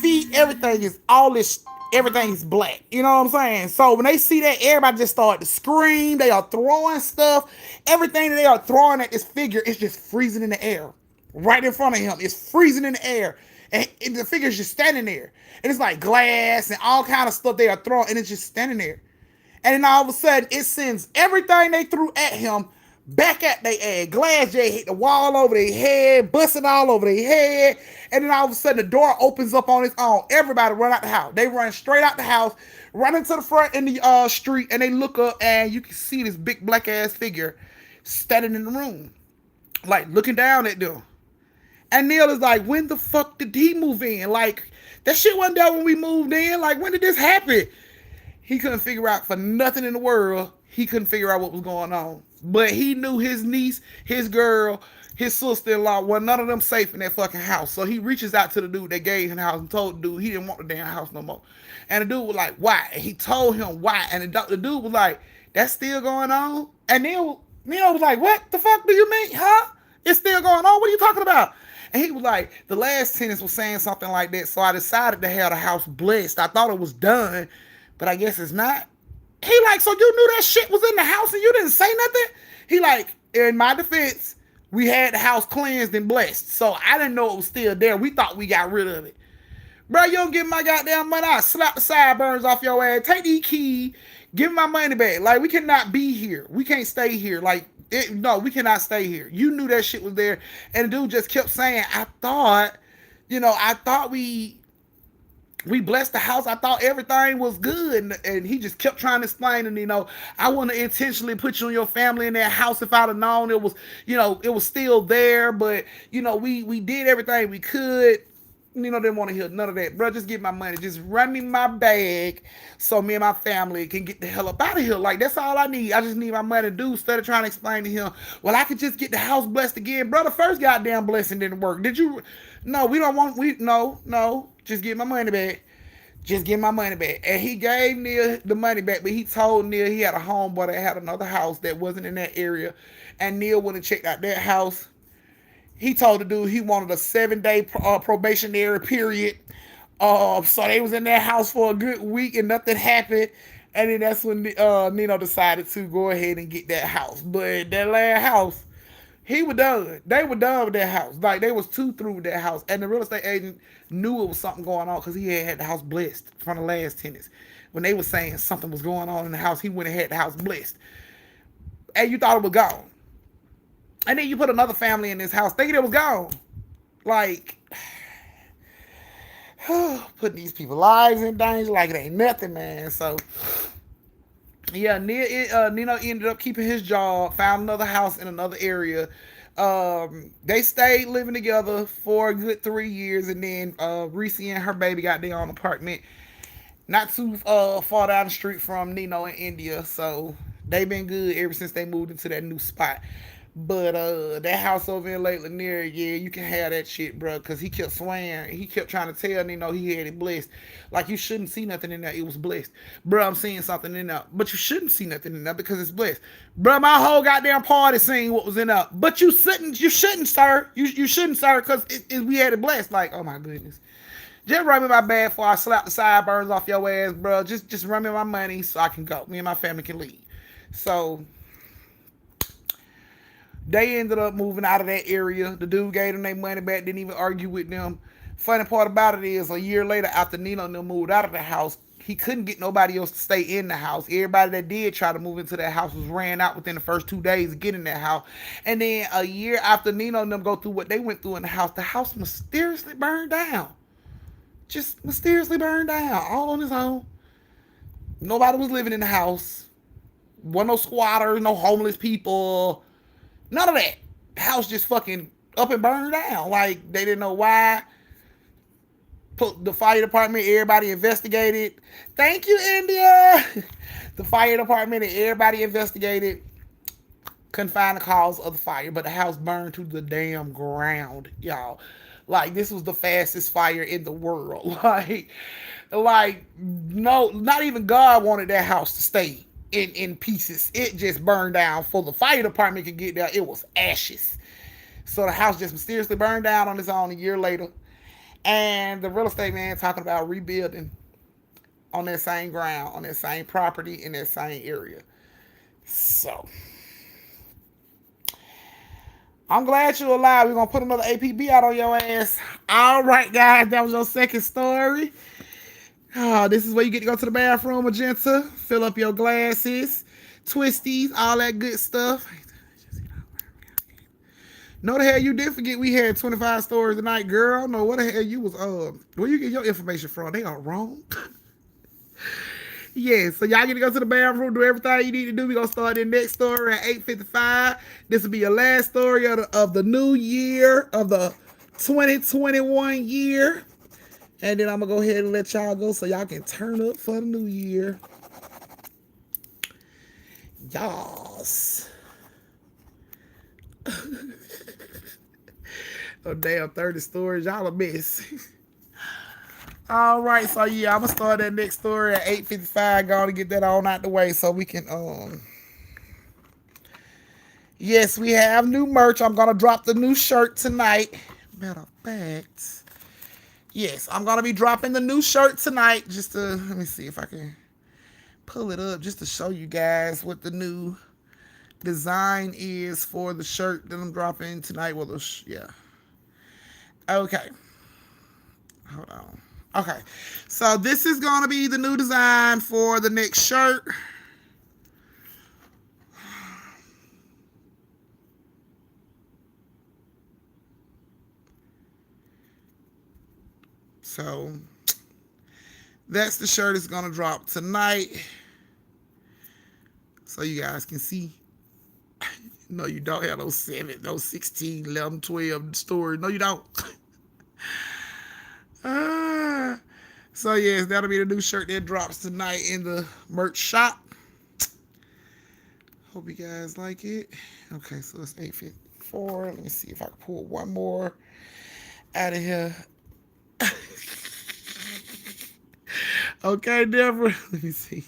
Feet, everything is all this, everything is black. You know what I'm saying? So when they see that, everybody just started to scream. They are throwing stuff. Everything that they are throwing at this figure is just freezing in the air. Right in front of him. It's freezing in the air. And the figure's just standing there. And it's like glass and all kind of stuff they are throwing. And it's just standing there. And then all of a sudden, it sends everything they threw at him back at their ass. Glass jet hit the wall over their head, busting all over their head. And then all of a sudden, the door opens up on its own. Everybody run out the house. They run straight out the house, run into the front in the street, and they look up, and you can see this big black ass figure standing in the room, like looking down at them. And Neil is like, when the fuck did he move in? Like, that shit wasn't there when we moved in. Like, when did this happen? He couldn't figure out for nothing in the world. He couldn't figure out what was going on. But he knew his niece, his girl, his sister-in-law, were none of them safe in that fucking house. So he reaches out to the dude that gave him the house and told the dude he didn't want the damn house no more. And the dude was like, why? And he told him why. And the dude was like, that's still going on? And Neil was like, what the fuck do you mean? Huh? It's still going on? What are you talking about? And he was like, the last tenants was saying something like that, so I decided to have the house blessed. I thought it was done, but I guess it's not. He like, so you knew that shit was in the house and you didn't say nothing? He like, in my defense, we had the house cleansed and blessed, so I didn't know it was still there. We thought we got rid of it. Bro, you don't give me my goddamn money. I slap the sideburns off your ass. Take the key. Give me my money back. Like, we cannot be here. We can't stay here. Like, no, we cannot stay here. You knew that shit was there. And the dude just kept saying, I thought we blessed the house. I thought everything was good. And he just kept trying to explain to me, I wouldn't have intentionally put you and your family in that house if I'd have known it was, it was still there. But, we did everything we could. Didn't want to hear none of that. Bro, just get my money. Just run me my bag so me and my family can get the hell up out of here. Like, that's all I need. I just need my money. Dude started trying to explain to him, well, I could just get the house blessed again. Bro, the first goddamn blessing didn't work. Did you? No, we don't want, no. Just get my money back. Just get my money back. And he gave Neil the money back, but he told Neil he had a homeboy that had another house that wasn't in that area. And Neil went and checked out that house. He told the dude he wanted a 7-day probationary period. So they was in that house for a good week and nothing happened. And then that's when Nino decided to go ahead and get that house. But that last house, he was done. They were done with that house. Like, they was too through with that house. And the real estate agent knew it was something going on because he had the house blessed from the last tenants. When they were saying something was going on in the house, he went and had the house blessed. And you thought it was gone. And then you put another family in this house thinking it was gone. Like, putting these people's lives in danger like it ain't nothing, man. So, yeah, Nino ended up keeping his job, found another house in another area. They stayed living together for a good 3 years, and then Reese and her baby got their own apartment not too far down the street from Nino in India. So, they've been good ever since they moved into that new spot. But that house over in Lanier, yeah, you can have that shit, bro. Because he kept swearing. He kept trying to tell Nino he had it blessed. Like, you shouldn't see nothing in there. It was blessed. Bro, I'm seeing something in there. But you shouldn't see nothing in there because it's blessed. Bro, my whole goddamn party seeing what was in there. But you shouldn't, sir. You shouldn't, sir, because we had it blessed. Like, oh, my goodness. Just run me my bag before I slap the sideburns off your ass, bro. Just run me my money so I can go. Me and my family can leave. So they ended up moving out of that area. The dude gave them their money back, didn't even argue with them. Funny part about it is, a year later, after Nino and them moved out of the house, he couldn't get nobody else to stay in the house. Everybody that did try to move into that house was ran out within the first 2 days of getting that house. And then a year after Nino and them go through what they went through in the house mysteriously burned down. Just mysteriously burned down, all on its own. Nobody was living in the house. Wasn't no squatters, no homeless people. None of that. The house just fucking up and burned down. Like, they didn't know why. Put the fire department, everybody investigated. Thank you, India. The fire department and everybody investigated. Couldn't find the cause of the fire, but the house burned to the damn ground, y'all. Like, this was the fastest fire in the world. Like, no, not even God wanted that house to stay in pieces. It just burned down. For the fire department could get there, it was ashes. So the house just mysteriously burned down on its own a year later. And the real estate man talking about rebuilding on that same ground, on that same property, in that same area. So, I'm glad you're alive. We're going to put another APB out on your ass. All right, guys. That was your second story. Oh, this is where you get to go to the bathroom, Magenta. Fill up your glasses, twisties, all that good stuff. No, the hell you did forget we had 25 stories tonight, girl. No, what the hell you was, where you get your information from? They are wrong. Yeah, so y'all get to go to the bathroom, do everything you need to do. We're going to start the next story at 8:55. This will be your last story of the new year, of the 2021 year. And then I'm going to go ahead and let y'all go so y'all can turn up for the new year. Yas. Oh, damn, 30 stories. Y'all a miss. All right, so yeah, I'm going to start that next story at 8:55. Going to get that on out the way so we can, yes, we have new merch. I'm going to drop the new shirt tonight. Matter of fact, yes, I'm going to be dropping the new shirt tonight. Just to, let me see if I can pull it up just to show you guys what the new design is for the shirt that I'm dropping tonight. Well, yeah. Okay. Hold on. Okay. So this is going to be the new design for the next shirt. So that's the shirt that's going to drop tonight. So you guys can see. No, you don't have those 7, those 16, 11, 12 stories. No, you don't. So yes, that'll be the new shirt that drops tonight in the merch shop. Hope you guys like it. Okay, so it's 8:54. Let me see if I can pull one more out of here. Okay, Deborah. Let me see.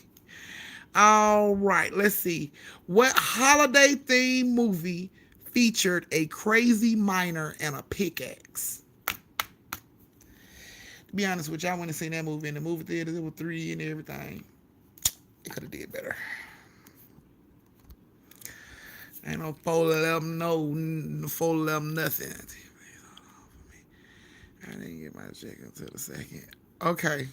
All right, let's see. What holiday themed movie featured a crazy miner and a pickaxe? To be honest with you, I went and seen that movie in the movie theater. There were 3 and everything. It could have did better. Ain't no 411, no 411 nothing. I didn't get my check until the second. Okay.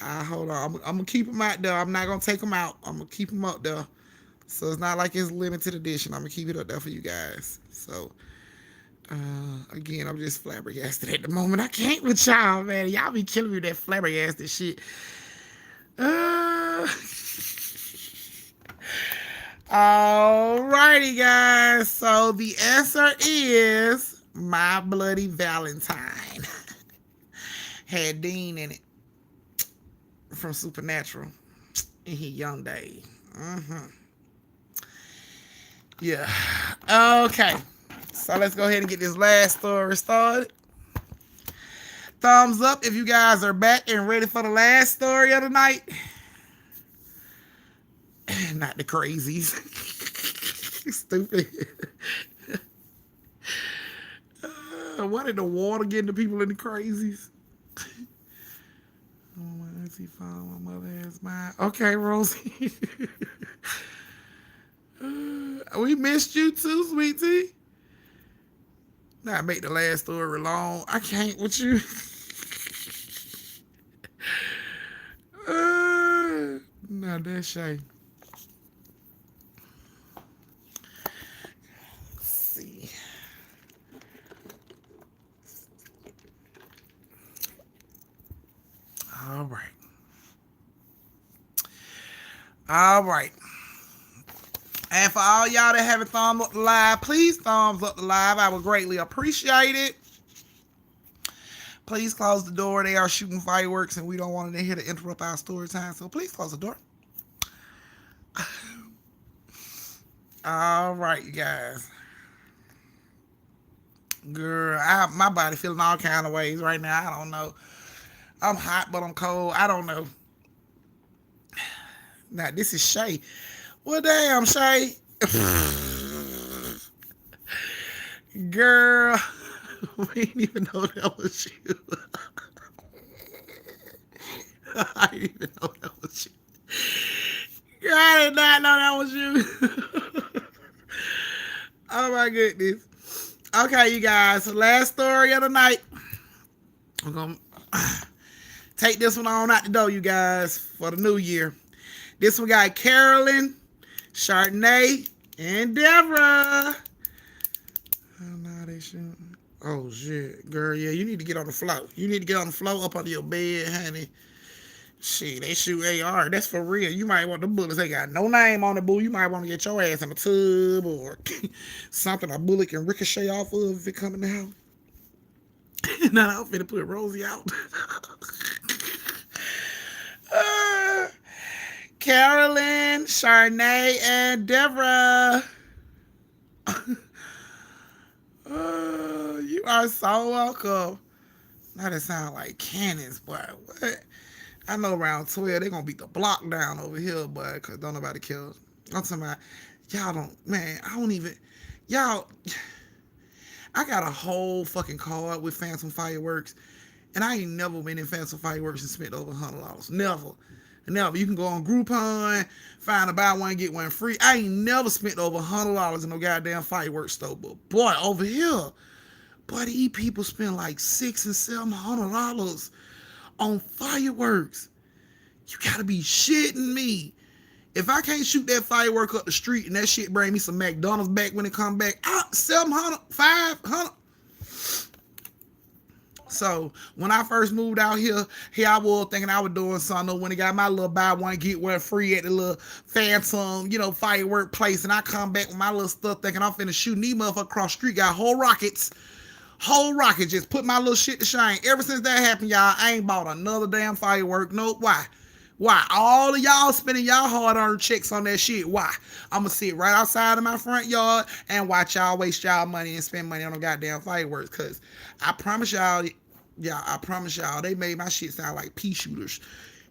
Hold on. I'm going to keep them out there. I'm not going to take them out. I'm going to keep them up there. So it's not like it's limited edition. I'm going to keep it up there for you guys. So, again, I'm just flabbergasted at the moment. I can't with y'all, man. Y'all be killing me with that flabbergasted shit. Alrighty, guys. So the answer is My Bloody Valentine. Had Dean in it from Supernatural in his young days. Yeah. Okay. So let's go ahead and get this last story started. Thumbs up if you guys are back and ready for the last story of the night. Not the crazies. Stupid. Why did the water get into people in the crazies? Oh, my auntie found my mother has mine. Okay, Rosie. We missed you too, sweetie. Now make the last story long. I can't with you. No, that's shame. Let's see. All right. All right. And for all y'all that haven't thumbs up the live, please thumbs up the live. I would greatly appreciate it. Please close the door. They are shooting fireworks, and we don't want it in here to interrupt our story time. So please close the door. All right, you guys. Girl, my body feeling all kind of ways right now. I don't know. I'm hot, but I'm cold. I don't know. Now, this is Shay. Well, damn, Shay. Girl, we didn't even know that was you. I didn't even know that was you. Girl, I did not know that was you. Oh, my goodness. Okay, you guys. So last story of the night. I'm going to take this one on out the door, you guys, for the new year. This one got Carolyn, Chardonnay, and Deborah. Oh, no, they shooting. Oh, shit. Girl, yeah, you need to get on the floor. You need to get on the floor up under your bed, honey. Shit, they shoot AR. That's for real. You might want the bullets. They got no name on the boo. You might want to get your ass in a tub or something a bullet can ricochet off of if it coming down. Now I'm finna put Rosie out. Carolyn, Chardonnay, and Deborah. You are so welcome. Now that sound like cannons, boy. What? I know around 12 they gonna beat the block down over here, boy, because don't nobody kill. I'm talking about, y'all don't, man, I don't even, y'all, I got a whole fucking card with Phantom Fireworks, and I ain't never been in Phantom Fireworks and spent over $100. Never. Never. You can go on Groupon, find a buy one, get one free. I ain't never spent over $100 in no goddamn fireworks store. But boy, over here, boy, these people spend like $600 and $700 on fireworks. You gotta be shitting me. If I can't shoot that firework up the street and that shit bring me some McDonald's back when it come back, $700, $500. So when I first moved out here I was thinking I was doing something. When I got my little buy one get one free at the little Phantom, firework place, and I come back with my little stuff thinking I'm finna shoot these motherfuckers across the street, got whole rockets, just put my little shit to shine. Ever since that happened, y'all, I ain't bought another damn firework. Nope. Why? All of y'all spending y'all hard-earned checks on that shit. Why? I'm gonna sit right outside of my front yard and watch y'all waste y'all money and spend money on them goddamn fireworks. Cause I promise y'all, they made my shit sound like pea shooters.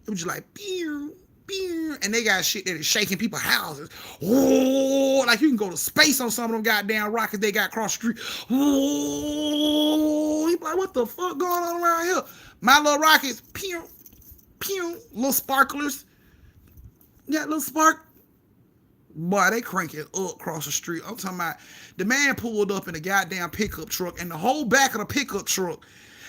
It was just like pew, pew, and they got shit that is shaking people's houses. Oh, like you can go to space on some of them goddamn rockets they got across the street. Oh, you like, what the fuck going on around here? My little rockets, pew, pew, little sparklers. Yeah, little spark. Boy, they crank it up across the street. I'm talking about the man pulled up in a goddamn pickup truck, and the whole back of the pickup truck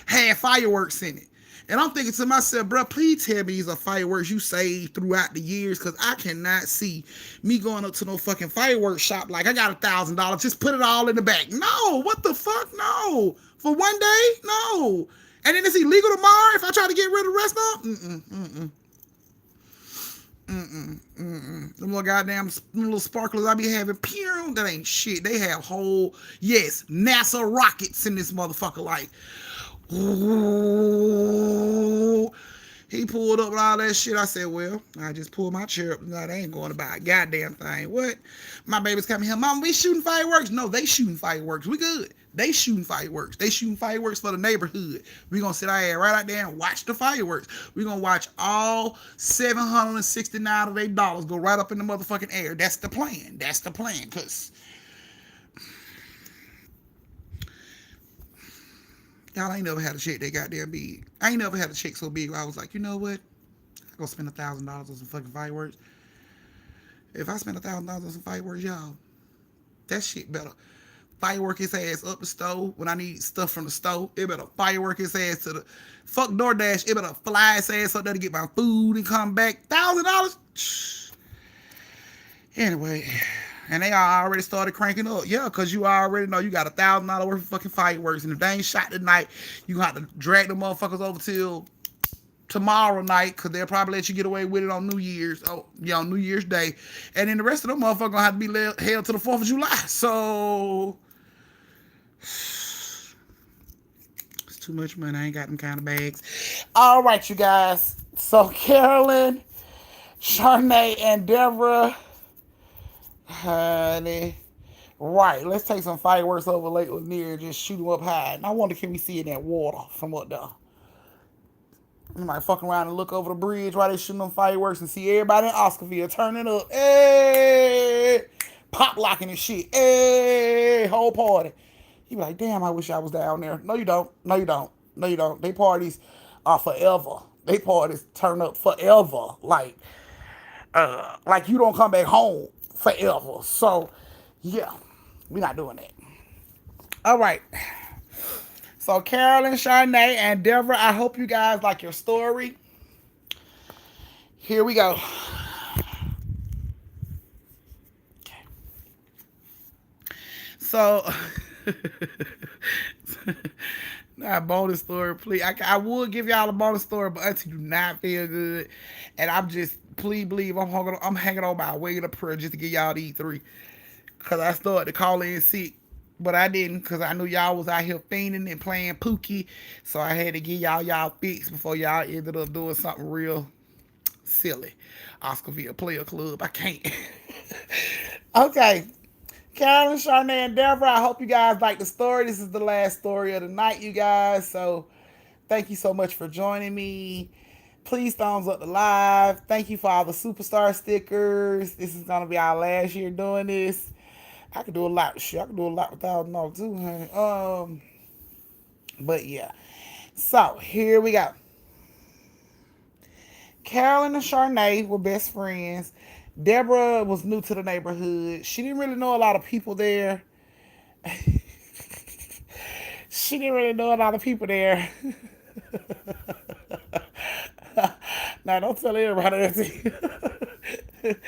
had fireworks in it. And I'm thinking to myself, bro, please tell me these are fireworks you saved throughout the years, because I cannot see me going up to no fucking fireworks shop like I got $1,000. Just put it all in the back. No, what the fuck? No. For one day? No. And then it's illegal tomorrow if I try to get rid of the rest of them? Them little goddamn little sparklers I be having, pew, that ain't shit. They have whole, yes, NASA rockets in this motherfucker. Like, ooh. He pulled up and all that shit. I said, well, I just pulled my chair up. No, they ain't going to buy a goddamn thing. What? My baby's coming here. Mom, we shooting fireworks? No, they shooting fireworks. We good. They shooting fireworks. They shooting fireworks for the neighborhood. We gonna sit our ass right out there and watch the fireworks. We gonna watch all $769 of their dollars go right up in the motherfucking air. That's the plan. That's the plan. Cause y'all ain't never had a check that goddamn big. I ain't never had a check so big where I was like, you know what? I'm gonna spend $1,000 on some fucking fireworks. If I spend $1,000 on some fireworks, y'all, that shit better firework his ass up the stove when I need stuff from the stove. It better firework his ass to the fuck DoorDash. It better fly his ass up there to get my food and come back. $1,000? Anyway, and they already started cranking up. Yeah, because you already know you got $1,000 worth of fucking fireworks, and if they ain't shot tonight, you gonna have to drag the motherfuckers over till tomorrow night, because they'll probably let you get away with it on New Year's. Oh, yeah, on New Year's Day. And then the rest of them motherfuckers gonna have to be held to the 4th of July. So it's too much money. I ain't got them kind of bags. All right, you guys. So Carolyn, Charnay, and Deborah, honey. Right, let's take some fireworks over Lake Lanier and just shoot them up high. And I wonder, can we see in that water from up there? You might fuck around and look over the bridge while they shooting them fireworks and see everybody in Oscarville turning up. Hey! Pop locking and shit. Hey! Whole party. You be like, damn, I wish I was down there. No, you don't. No, you don't. No, you don't. They parties are forever. They parties turn up forever. Like you don't come back home forever. So, yeah, we're not doing that. All right. So Carolyn, Charnay, and Deborah, I hope you guys like your story. Here we go. Okay. So, not a bonus story, please. I would give y'all a bonus story, but Auntie do not feel good, and I'm just, please believe I'm hanging on by a wing of prayer just to get y'all to eat 3, cause I started to call in sick. But I didn't, because I knew y'all was out here fiending and playing Pookie. So I had to get y'all fixed before y'all ended up doing something real silly. Oscarville Player Club. I can't. Okay. Carolyn, Charnay, and Deborah, I hope you guys like the story. This is the last story of the night, you guys. So thank you so much for joining me. Please thumbs up the live. Thank you for all the superstar stickers. This is going to be our last year doing this. I could do a lot of shit. I could do a lot without no too, honey. But yeah. So here we go. Carolyn and Charnay were best friends. Deborah was new to the neighborhood. She didn't really know a lot of people there. She didn't really know a lot of people there. Now don't tell everybody that.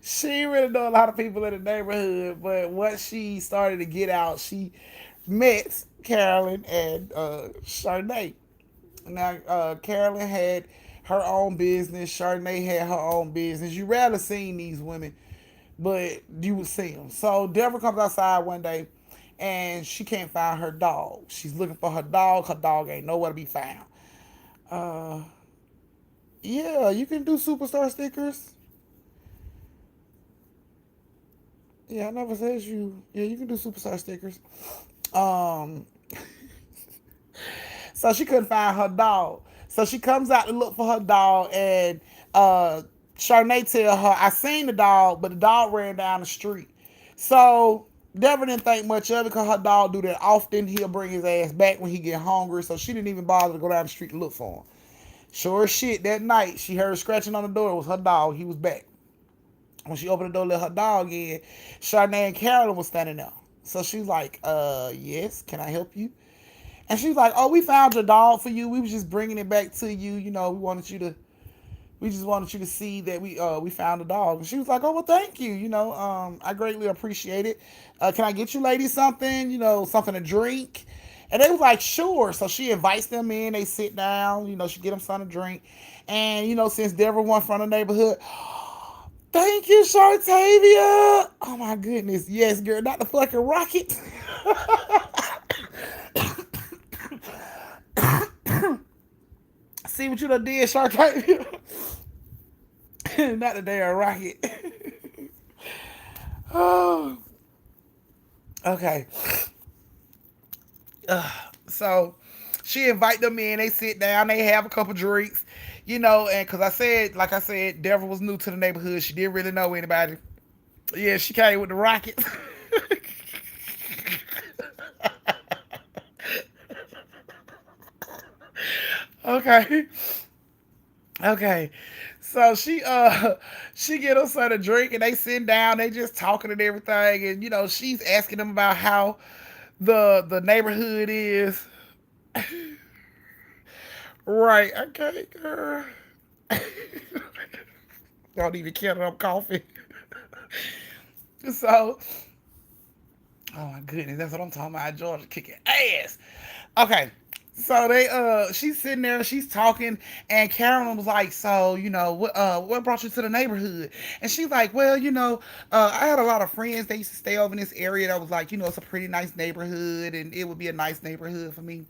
She didn't really know a lot of people in the neighborhood, but once she started to get out, she met Carolyn and Charnay. Now, Carolyn had her own business. Charnay had her own business. You rarely seen these women, but you would see them. So Deborah comes outside one day, and she can't find her dog. She's looking for her dog. Her dog ain't nowhere to be found. Yeah, you can do superstar stickers. Yeah, I never said you. Yeah, you can do superstar stickers. Um, so she couldn't find her dog. So she comes out to look for her dog, and Charnay tell her, I seen the dog, but the dog ran down the street. So Deborah didn't think much of it because her dog do that often. He'll bring his ass back when he get hungry. So she didn't even bother to go down the street to look for him. Sure as shit, that night, she heard scratching on the door. It was her dog. He was back. When she opened the door, let her dog in, Charnay and Carolyn was standing there. So she's like, yes, can I help you? And she's like, oh, we found your dog for you. We was just bringing it back to you. You know, we just wanted you to see that we found the dog. And she was like, oh, well, thank you. You know, I greatly appreciate it. Can I get you ladies something, you know, something to drink? And they was like, sure. So she invites them in. They sit down. You know, she get them something to drink. And, you know, since Deborah won from the neighborhood, thank you, Shartavia. Oh, my goodness. Yes, girl. Not the fucking rocket. See what you done did, Shartavia? Not the damn rocket. Oh. Okay. So she invite them in. They sit down. They have a couple drinks. You know, and because like I said, Deborah was new to the neighborhood. She didn't really know anybody. Yeah, she came with the rockets. Okay. Okay. So she get us a drink and they sit down, they just talking and everything, and you know, she's asking them about how the neighborhood is. Right, okay, girl. Don't even care that I'm coughing. So, oh my goodness, that's what I'm talking about. Georgia kicking ass. Okay, So she's sitting there, she's talking, and Carolyn was like, "So, what brought you to the neighborhood?" And she's like, "Well, I had a lot of friends. They used to stay over in this area that was like, it's a pretty nice neighborhood, and it would be a nice neighborhood for me."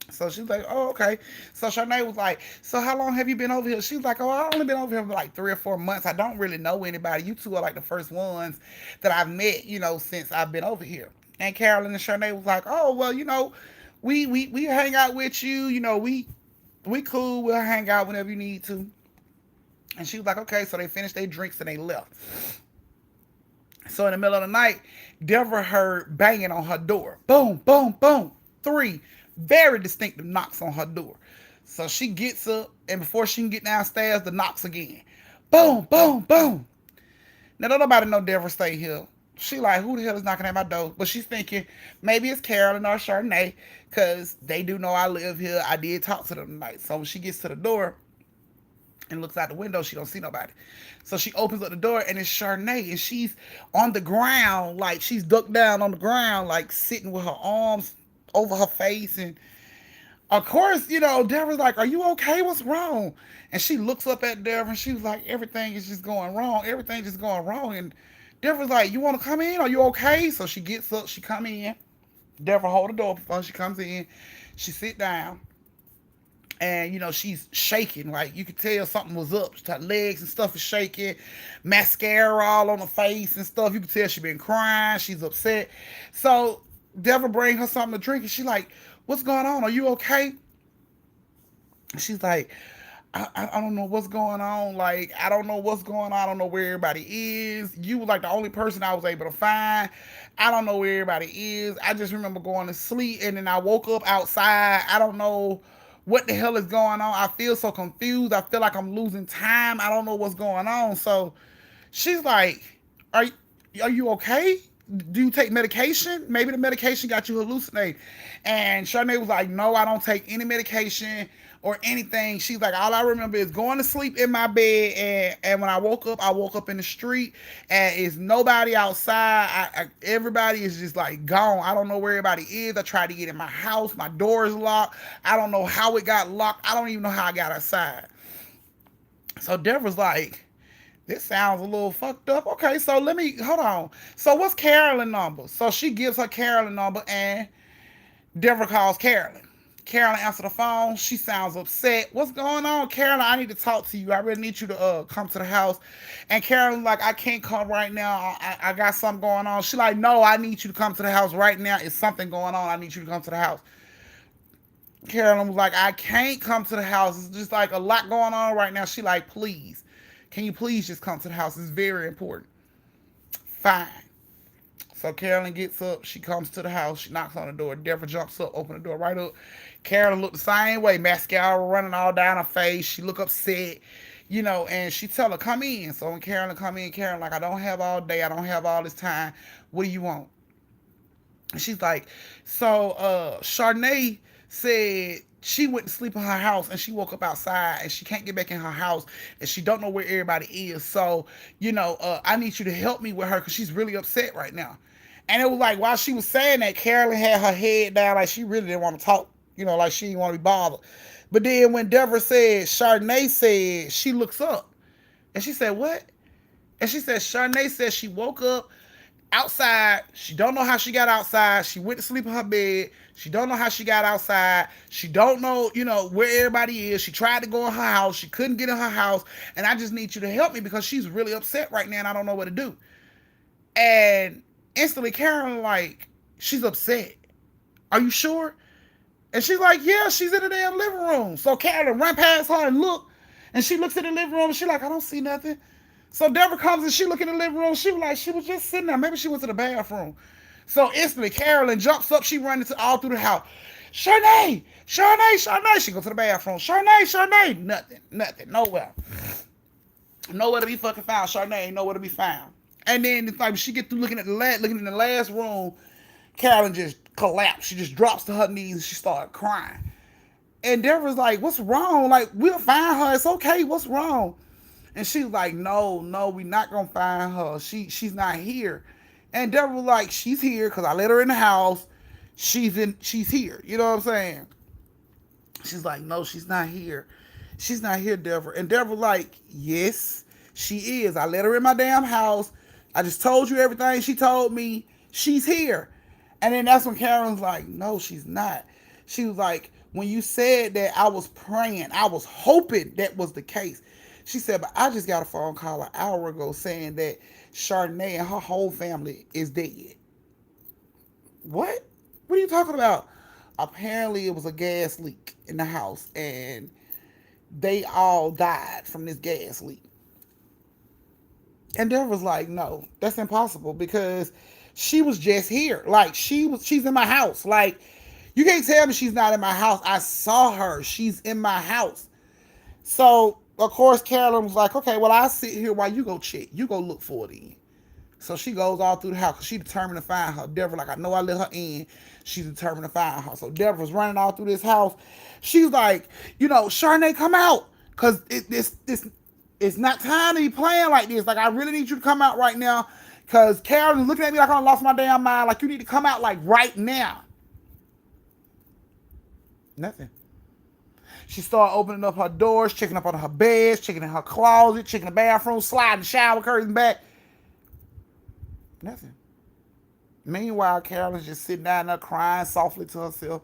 So she was like, "Oh, okay." So Shanae was like, "So how long have you been over here?" She was like, "Oh, I've only been over here for like 3 or 4 months. I don't really know anybody. You two are like the first ones that I've met, since I've been over here." And Carolyn and Shanae was like, "Oh, well, we hang out with you. We cool. We'll hang out whenever you need to." And she was like, "Okay." So they finished their drinks and they left. So in the middle of the night, Deborah heard banging on her door. Boom, boom, boom. Three very distinctive knocks on her door. So she gets up, and before she can get downstairs, the knocks again. Boom, boom, boom. Now, don't nobody know Deborah stay here. She like, who the hell is knocking at my door? But she's thinking, maybe it's Carolyn or Chardonnay, because they do know I live here. I did talk to them tonight. So when she gets to the door, and looks out the window, she don't see nobody. So she opens up the door, and it's Chardonnay, and she's on the ground, like she's ducked down on the ground, like sitting with her arms over her face. And of course, Deborah's like, "Are you okay? What's wrong?" And she looks up at Deborah, and she was like, "Everything is just going wrong. Everything's just going wrong." And Deborah's like, "You want to come in? Are you okay?" So she gets up, she come in. Deborah hold the door before she comes in. She sit down, and she's shaking, like you could tell something was up. Her legs and stuff is shaking, mascara all on her face and stuff. You could tell she been crying, she's upset. So Deborah bring her something to drink, and she like, "What's going on? Are you okay?" She's like, I don't know what's going on. Like, I don't know what's going on. I don't know where everybody is. You were like the only person I was able to find. I don't know where everybody is. I just remember going to sleep, and then I woke up outside. I don't know what the hell is going on. I feel so confused. I feel like I'm losing time. I don't know what's going on. So she's like, are, are you okay? Do you take medication? Maybe the medication got you hallucinating. And Charnay was like, "No, I don't take any medication or anything." She's like, "All I remember is going to sleep in my bed, and when I woke up in the street, and it's nobody outside. Everybody is just like gone. I don't know where everybody is. I tried to get in my house. My door is locked. I don't know how it got locked. I don't even know how I got outside." So Deborah's like, "This sounds a little fucked up. Okay, so let me, hold on. So what's Carolyn's number?" So she gives her Carolyn number, and Deborah calls Carolyn. Carolyn answers the phone. She sounds upset. "What's going on, Carolyn? I need to talk to you. I really need you to come to the house." And Carolyn's like, "I can't come right now. I got something going on." She like, "No, I need you to come to the house right now. It's something going on. I need you to come to the house." Carolyn was like, "I can't come to the house. It's just like a lot going on right now." She like, "Please, can you please just come to the house? It's very important." Fine. So Carolyn gets up. She comes to the house. She knocks on the door. Deborah jumps up, open the door right up. Carolyn looked the same way. Mascara running all down her face. She look upset, and she tell her, "Come in." So when Carolyn come in, Carolyn like, "I don't have all day. I don't have all this time. What do you want?" And she's like, "So Charnay said she went to sleep in her house, and she woke up outside, and she can't get back in her house, and she don't know where everybody is. So, I need you to help me with her, because she's really upset right now." And it was like, while she was saying that, Carolyn had her head down, like she really didn't want to talk, like she didn't want to be bothered. But then when Deborah said, Chardonnay said, she looks up, and she said, "What?" And she said, Chardonnay said she woke up outside. She don't know how she got outside. She went to sleep in her bed. She don't know how she got outside. She don't know, where everybody is. She tried to go in her house. She couldn't get in her house. And I just need you to help me, because she's really upset right now, and I don't know what to do. And instantly Karen like, "She's upset. Are you sure?" And she's like, "Yeah, she's in the damn living room." So Karen run past her and look. And she looks in the living room, and she's like, "I don't see nothing." So Deborah comes, and she look in the living room. She was like, she was just sitting there. Maybe she went to the bathroom. So instantly, Carolyn jumps up. She runs all through the house. "Charnay, Charnay, Charnay." She goes to the bathroom. "Charnay, Charnay." Nothing, nowhere. Nowhere to be fucking found. Charnay ain't nowhere to be found. And then it's like she get through looking in the last room, Carolyn just collapsed. She just drops to her knees, and she started crying. And Deborah's like, "What's wrong? Like, we'll find her. It's okay. What's wrong?" And she was like, "No, we not gonna find her. She's not here." And Deborah was like, "She's here, because I let her in the house. She's here." You know what I'm saying? She's like, no, she's not here. She's not here, Deborah. And Deborah like, yes, she is. I let her in my damn house. I just told you everything she told me. She's here. And then that's when Karen's like, no, she's not. She was like, when you said that, I was praying. I was hoping that was the case. She said, but I just got a phone call an hour ago saying that Chardonnay and her whole family is dead. What? What are you talking about? Apparently, it was a gas leak in the house, and they all died from this gas leak. And Deborah's like, no, that's impossible because she was just here. Like she's in my house. Like you can't tell me she's not in my house. I saw her. She's in my house. So of course Carolyn was like, okay, well I'll sit here while you go check. You go look for it then. So she goes all through the house because she's determined to find her. Deborah, like, I know I let her in. She's determined to find her. So Deborah's running all through this house. She's like, Chardonnay, come out. Because it's not time to be playing like this. Like, I really need you to come out right now. Because Carolyn's looking at me like I lost my damn mind. Like, you need to come out, like, right now. Nothing. She started opening up her doors, checking up on her beds, checking in her closet, checking the bathroom, sliding the shower curtains back. Nothing. Meanwhile, Carolyn's just sitting down there crying softly to herself,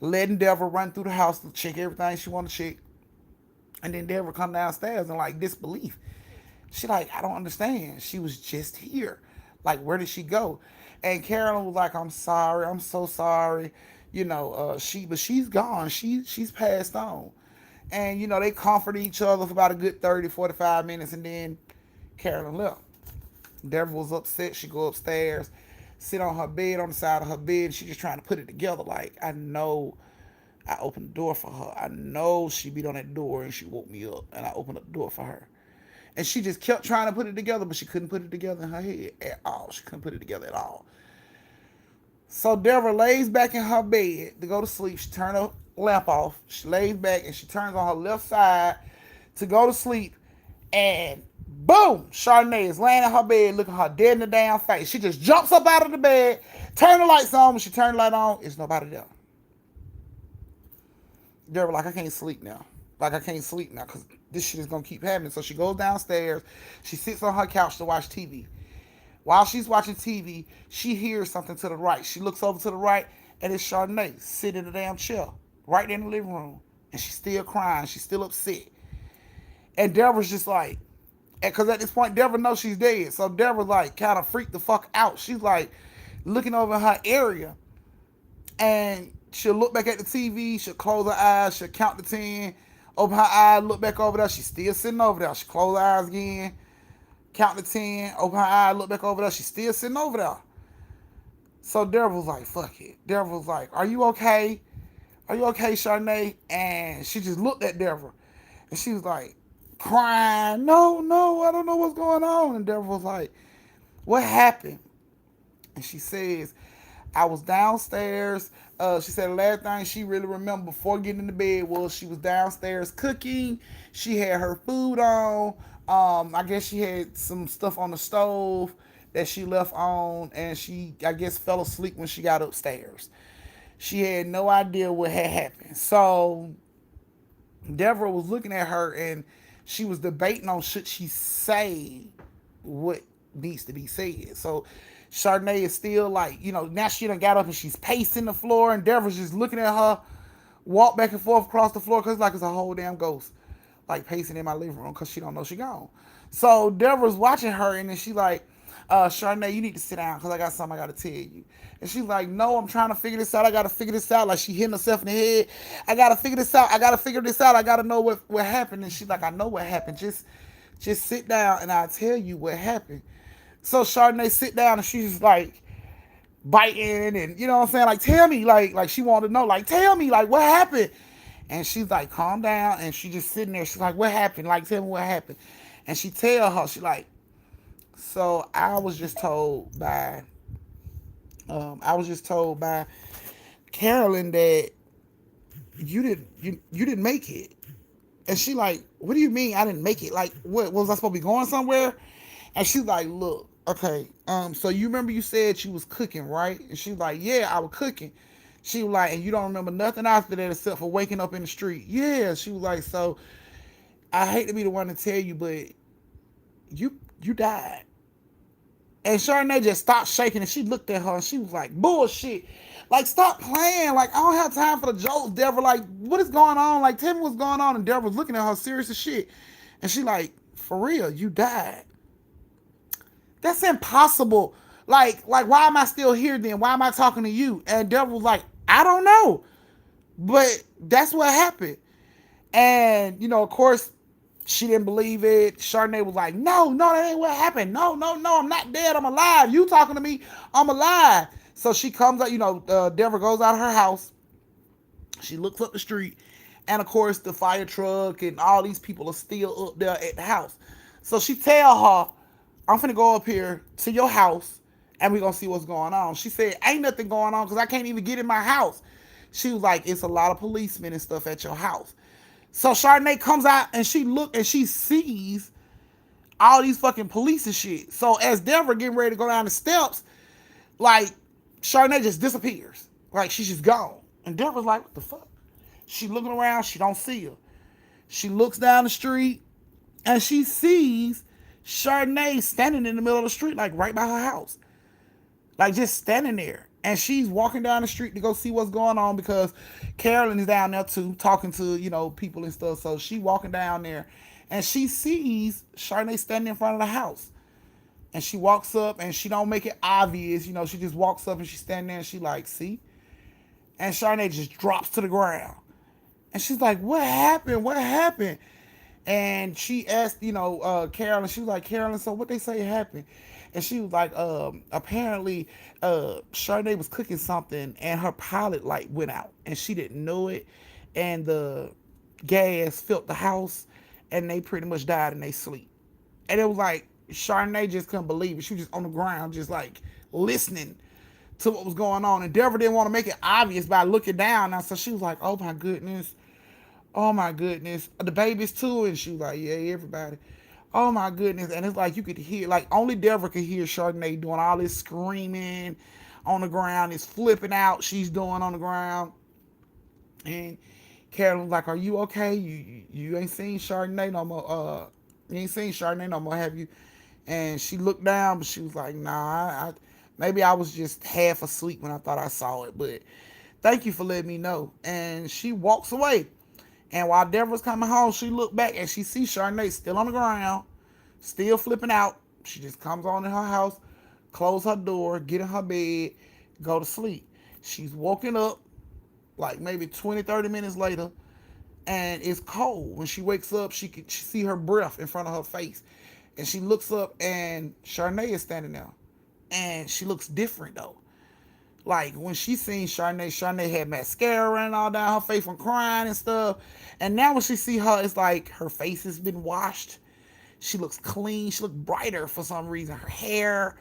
letting Deborah run through the house to check everything she want to check. And then Deborah come downstairs in like disbelief. She like, I don't understand. She was just here. Like, where did she go? And Carolyn was like, I'm sorry. I'm so sorry. But she's gone. She's passed on. And, they comforted each other for about a good 30, 45 minutes. And then Carolyn left. Deborah was upset. She go upstairs, sit on her bed, on the side of her bed. She just trying to put it together. Like, I know I opened the door for her. I know she beat on that door and she woke me up. And I opened up the door for her. And she just kept trying to put it together, but she couldn't put it together in her head at all. She couldn't put it together at all. So Deborah lays back in her bed to go to sleep. She turned her lamp off. She lays back and she turns on her left side to go to sleep. And boom, Chardonnay is laying in her bed looking her dead in the damn face. She just jumps up out of the bed, turn the lights on. When she turned the light on, there's nobody there. Deborah like, I can't sleep now. Like, I can't sleep now because this shit is going to keep happening. So she goes downstairs. She sits on her couch to watch TV. While she's watching TV, she hears something to the right. She looks over to the right, and it's Chardonnay sitting in the damn chair right in the living room. And she's still crying. She's still upset. And Deborah's just like, because at this point, Deborah knows she's dead. So Deborah's like kind of freaked the fuck out. She's like looking over her area. And she'll look back at the TV. She'll close her eyes. She'll count to 10. Open her eyes, look back over there. She's still sitting over there. She close her eyes again. Count to 10. Open her eyes, look back over there. She's still sitting over there. So Deborah was like, fuck it. Deborah was like, are you okay? Are you okay, Chardonnay? And she just looked at Deborah. And she was like, crying. No, I don't know what's going on. And Deborah was like, what happened? And she says, I was downstairs. She said the last thing she really remembered before getting into bed was she was downstairs cooking. She had her food on. I guess she had some stuff on the stove that she left on, and she, I guess, fell asleep when she got upstairs. She had no idea what had happened. So Deborah was looking at her, and she was debating on should she say what needs to be said. So Chardonnay is still like, now she done got up and she's pacing the floor, and Deborah's just looking at her walk back and forth across the floor because it's a whole damn ghost, like pacing in my living room because she don't know she gone. So Deborah's watching her, and then she like, Chardonnay, you need to sit down because I got something I got to tell you. And she's like, no, I'm trying to figure this out. I got to figure this out. Like, she hitting herself in the head. I got to figure this out. I got to know what happened. And she's like, I know what happened. Just sit down and I'll tell you what happened. So Chardonnay sit down and she's like biting and, what I'm saying? Like, tell me, like she wanted to know, like, tell me, like, what happened? And she's like, calm down. And she just sitting there. She's like, what happened? Like, tell me what happened. And she tell her, she like, so I was just told by Carolyn that you didn't make it. And she like, what do you mean I didn't make it? Like, what was I supposed to be going somewhere? And she's like, look, okay, so you remember you said she was cooking, right? And she's like, yeah, I was cooking. She was like, and you don't remember nothing after that except for waking up in the street. Yeah, she was like, so I hate to be the one to tell you, but you died. And Charnay just stopped shaking and she looked at her and she was like, bullshit. Like, stop playing. Like, I don't have time for the jokes, Deborah. Like, what is going on? Like, tell me what's going on. And Deborah was looking at her serious as shit. And she like, for real, you died. That's impossible. Like, why am I still here then? Why am I talking to you? And Deborah was like, I don't know. But that's what happened. And, of course, she didn't believe it. Chardonnay was like, no, that ain't what happened. No, I'm not dead. I'm alive. You talking to me? I'm alive. So she comes out, Deborah goes out of her house. She looks up the street. And, of course, the fire truck and all these people are still up there at the house. So she tell her, I'm finna go up here to your house and we're going to see what's going on. She said, ain't nothing going on because I can't even get in my house. She was like, it's a lot of policemen and stuff at your house. So Chardonnay comes out and she look and she sees all these fucking police and shit. So as Deborah getting ready to go down the steps, like Chardonnay just disappears. Like she's just gone. And Deborah's like, what the fuck? She looking around, she don't see her. She looks down the street and she sees Chardonnay standing in the middle of the street, like right by her house. Like just standing there. And she's walking down the street to go see what's going on because Carolyn is down there too, talking to, people and stuff. So she walking down there and she sees Chardonnay standing in front of the house. And she walks up and she don't make it obvious, she just walks up and she's standing there and she like, see? And Chardonnay just drops to the ground. And she's like, what happened? What happened? And she asked, Carolyn, she was like, Carolyn, so what they say happened? And she was like, apparently, Chardonnay was cooking something and her pilot light went out and she didn't know it. And the gas filled the house and they pretty much died in their sleep. And it was like, Chardonnay just couldn't believe it. She was just on the ground, just like listening to what was going on. And Deborah didn't want to make it obvious by looking down. Now, so she was like, oh my goodness. Oh my goodness. The babies too. And she was like, yeah, everybody. Oh my goodness. And it's like you could hear, like only Deborah could hear Chardonnay doing all this screaming on the ground, this flipping out she's doing on the ground. And Carolyn was like, are you okay? You ain't seen Chardonnay no more. You ain't seen Chardonnay no more, have you? And she looked down, but she was like, nah, maybe I was just half asleep when I thought I saw it. But thank you for letting me know. And she walks away. And while Deborah's coming home, she looked back and she sees Chardonnay still on the ground, still flipping out. She just comes on in her house, close her door, get in her bed, go to sleep. She's woken up like maybe 20, 30 minutes later, and it's cold. When she wakes up, she see her breath in front of her face. And she looks up and Chardonnay is standing there. And she looks different though. Like when she seen Chardonnay had mascara running all down her face from crying and stuff. And now when she see her, it's like her face has been washed. She looks clean. She looked brighter for some reason. Her hair,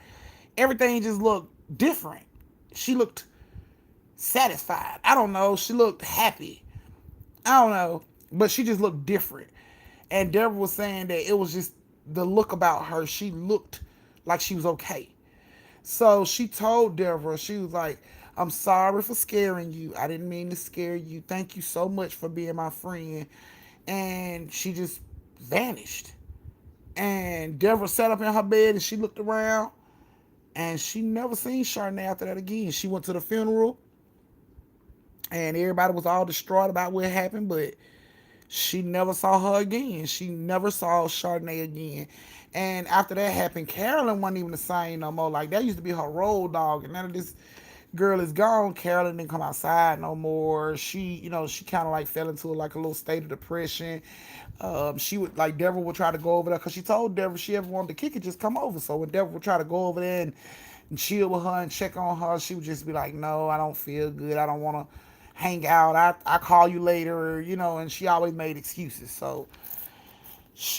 everything just looked different. She looked satisfied. I don't know. She looked happy. I don't know. But she just looked different. And Deborah was saying that it was just the look about her. She looked like she was okay. So she told Deborah, she was like, I'm sorry for scaring you. I didn't mean to scare you. Thank you so much for being my friend. And she just vanished. And Deborah sat up in her bed and she looked around. And she never seen Chardonnay after that again. She went to the funeral. And everybody was all distraught about what happened. But she never saw her again. She never saw Chardonnay again. And after that happened, Carolyn wasn't even the same no more. Like, that used to be her road dog. And now that this girl is gone, Carolyn didn't come outside no more. She, she kind of like fell into like a little state of depression. She would, like, Deborah would try to go over there because she told Deborah she ever wanted to kick it, just come over. So when Deborah would try to go over there and chill with her and check on her, she would just be like, no, I don't feel good. I don't want to hang out. I call you later, and she always made excuses. So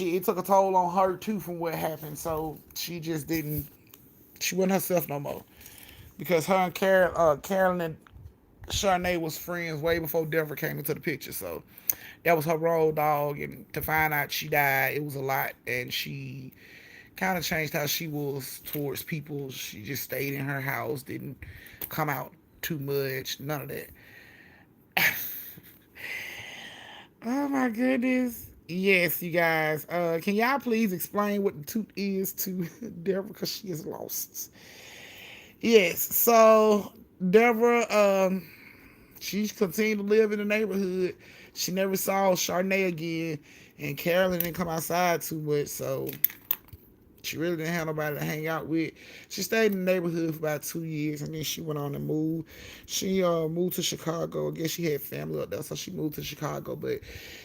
it took a toll on her too from what happened. So she just she wasn't herself no more. Because her and Carolyn and Chardonnay was friends way before Deborah came into the picture. So that was her road dog. And to find out she died, it was a lot. And she kind of changed how she was towards people. She just stayed in her house, didn't come out too much, none of that. Oh my goodness. Yes, you guys. Can y'all please explain what the toot is to Deborah, because she is lost. Yes, so Deborah, she continued to live in the neighborhood. She never saw Charnay again, and Carolyn didn't come outside too much, so she really didn't have nobody to hang out with. She stayed in the neighborhood for about 2 years, and then she went on and moved. She moved to Chicago. I guess she had family up there, so she moved to Chicago. But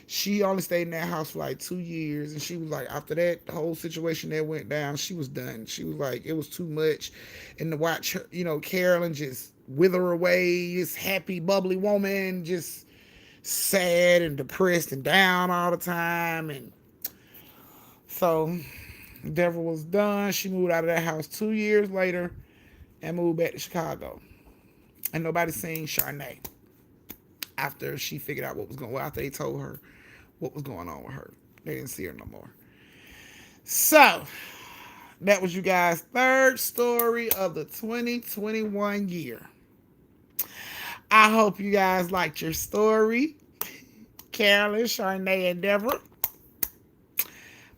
she only stayed in that house for like 2 years, and she was like, after that, the whole situation that went down, she was done. She was like, it was too much, and to watch her, Carolyn just wither away, this happy, bubbly woman, just sad and depressed and down all the time, and so Deborah was done. She moved out of that house 2 years later and moved back to Chicago. And nobody seen Charnay after she figured out what was going on, after they told her what was going on with her. They didn't see her no more. So, that was you guys' third story of the 2021 year. I hope you guys liked your story. Carolyn, Charnay, and Deborah.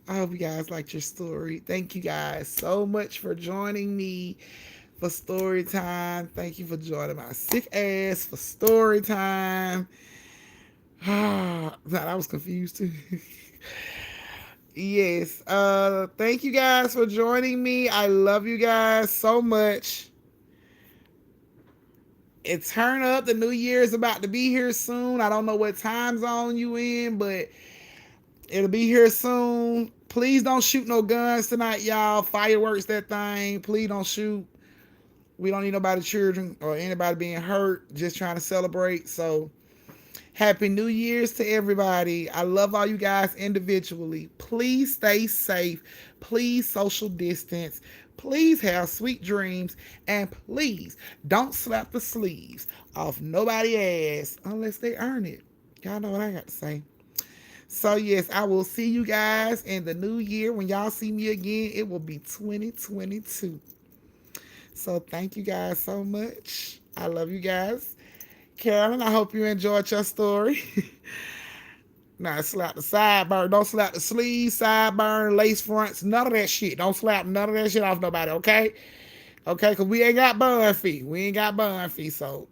I hope you guys liked your story. Thank you guys so much for joining me for story time. Thank you for joining my sick ass for story time. I was confused too. Yes. Thank you guys for joining me. I love you guys so much. It's turn up. The new year is about to be here soon. I don't know what time zone you in, but it'll be here soon. Please don't shoot no guns tonight, y'all. Fireworks, that thing. Please don't shoot. We don't need nobody, children or anybody being hurt. Just trying to celebrate. So, Happy New Year's to everybody. I love all you guys individually. Please stay safe. Please social distance. Please have sweet dreams. And please don't slap the sleeves off nobody's ass unless they earn it. Y'all know what I got to say. So, yes, I will see you guys in the new year. When y'all see me again, it will be 2022. So, thank you guys so much. I love you guys. Carolyn, I hope you enjoyed your story. Now, slap the sideburn. Don't slap the sleeves, sideburn, lace fronts, none of that shit. Don't slap none of that shit off nobody, okay? Okay, because we ain't got bun fee. We ain't got bun fee, so.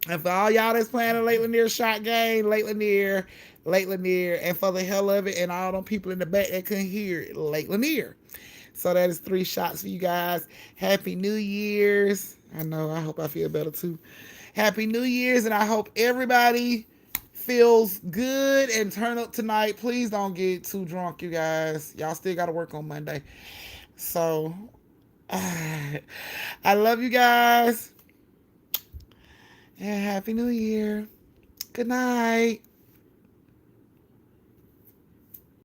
And for all y'all that's playing a Late Lanier shot game, Late Lanier, and for the hell of it, and all them people in the back that couldn't hear it, Late Lanier. So that is 3 shots for you guys. Happy New Year's. I know, I hope I feel better too. Happy New Year's, and I hope everybody feels good and turn up tonight. Please don't get too drunk, you guys. Y'all still got to work on Monday. So, I love you guys. And Happy New Year. Good night.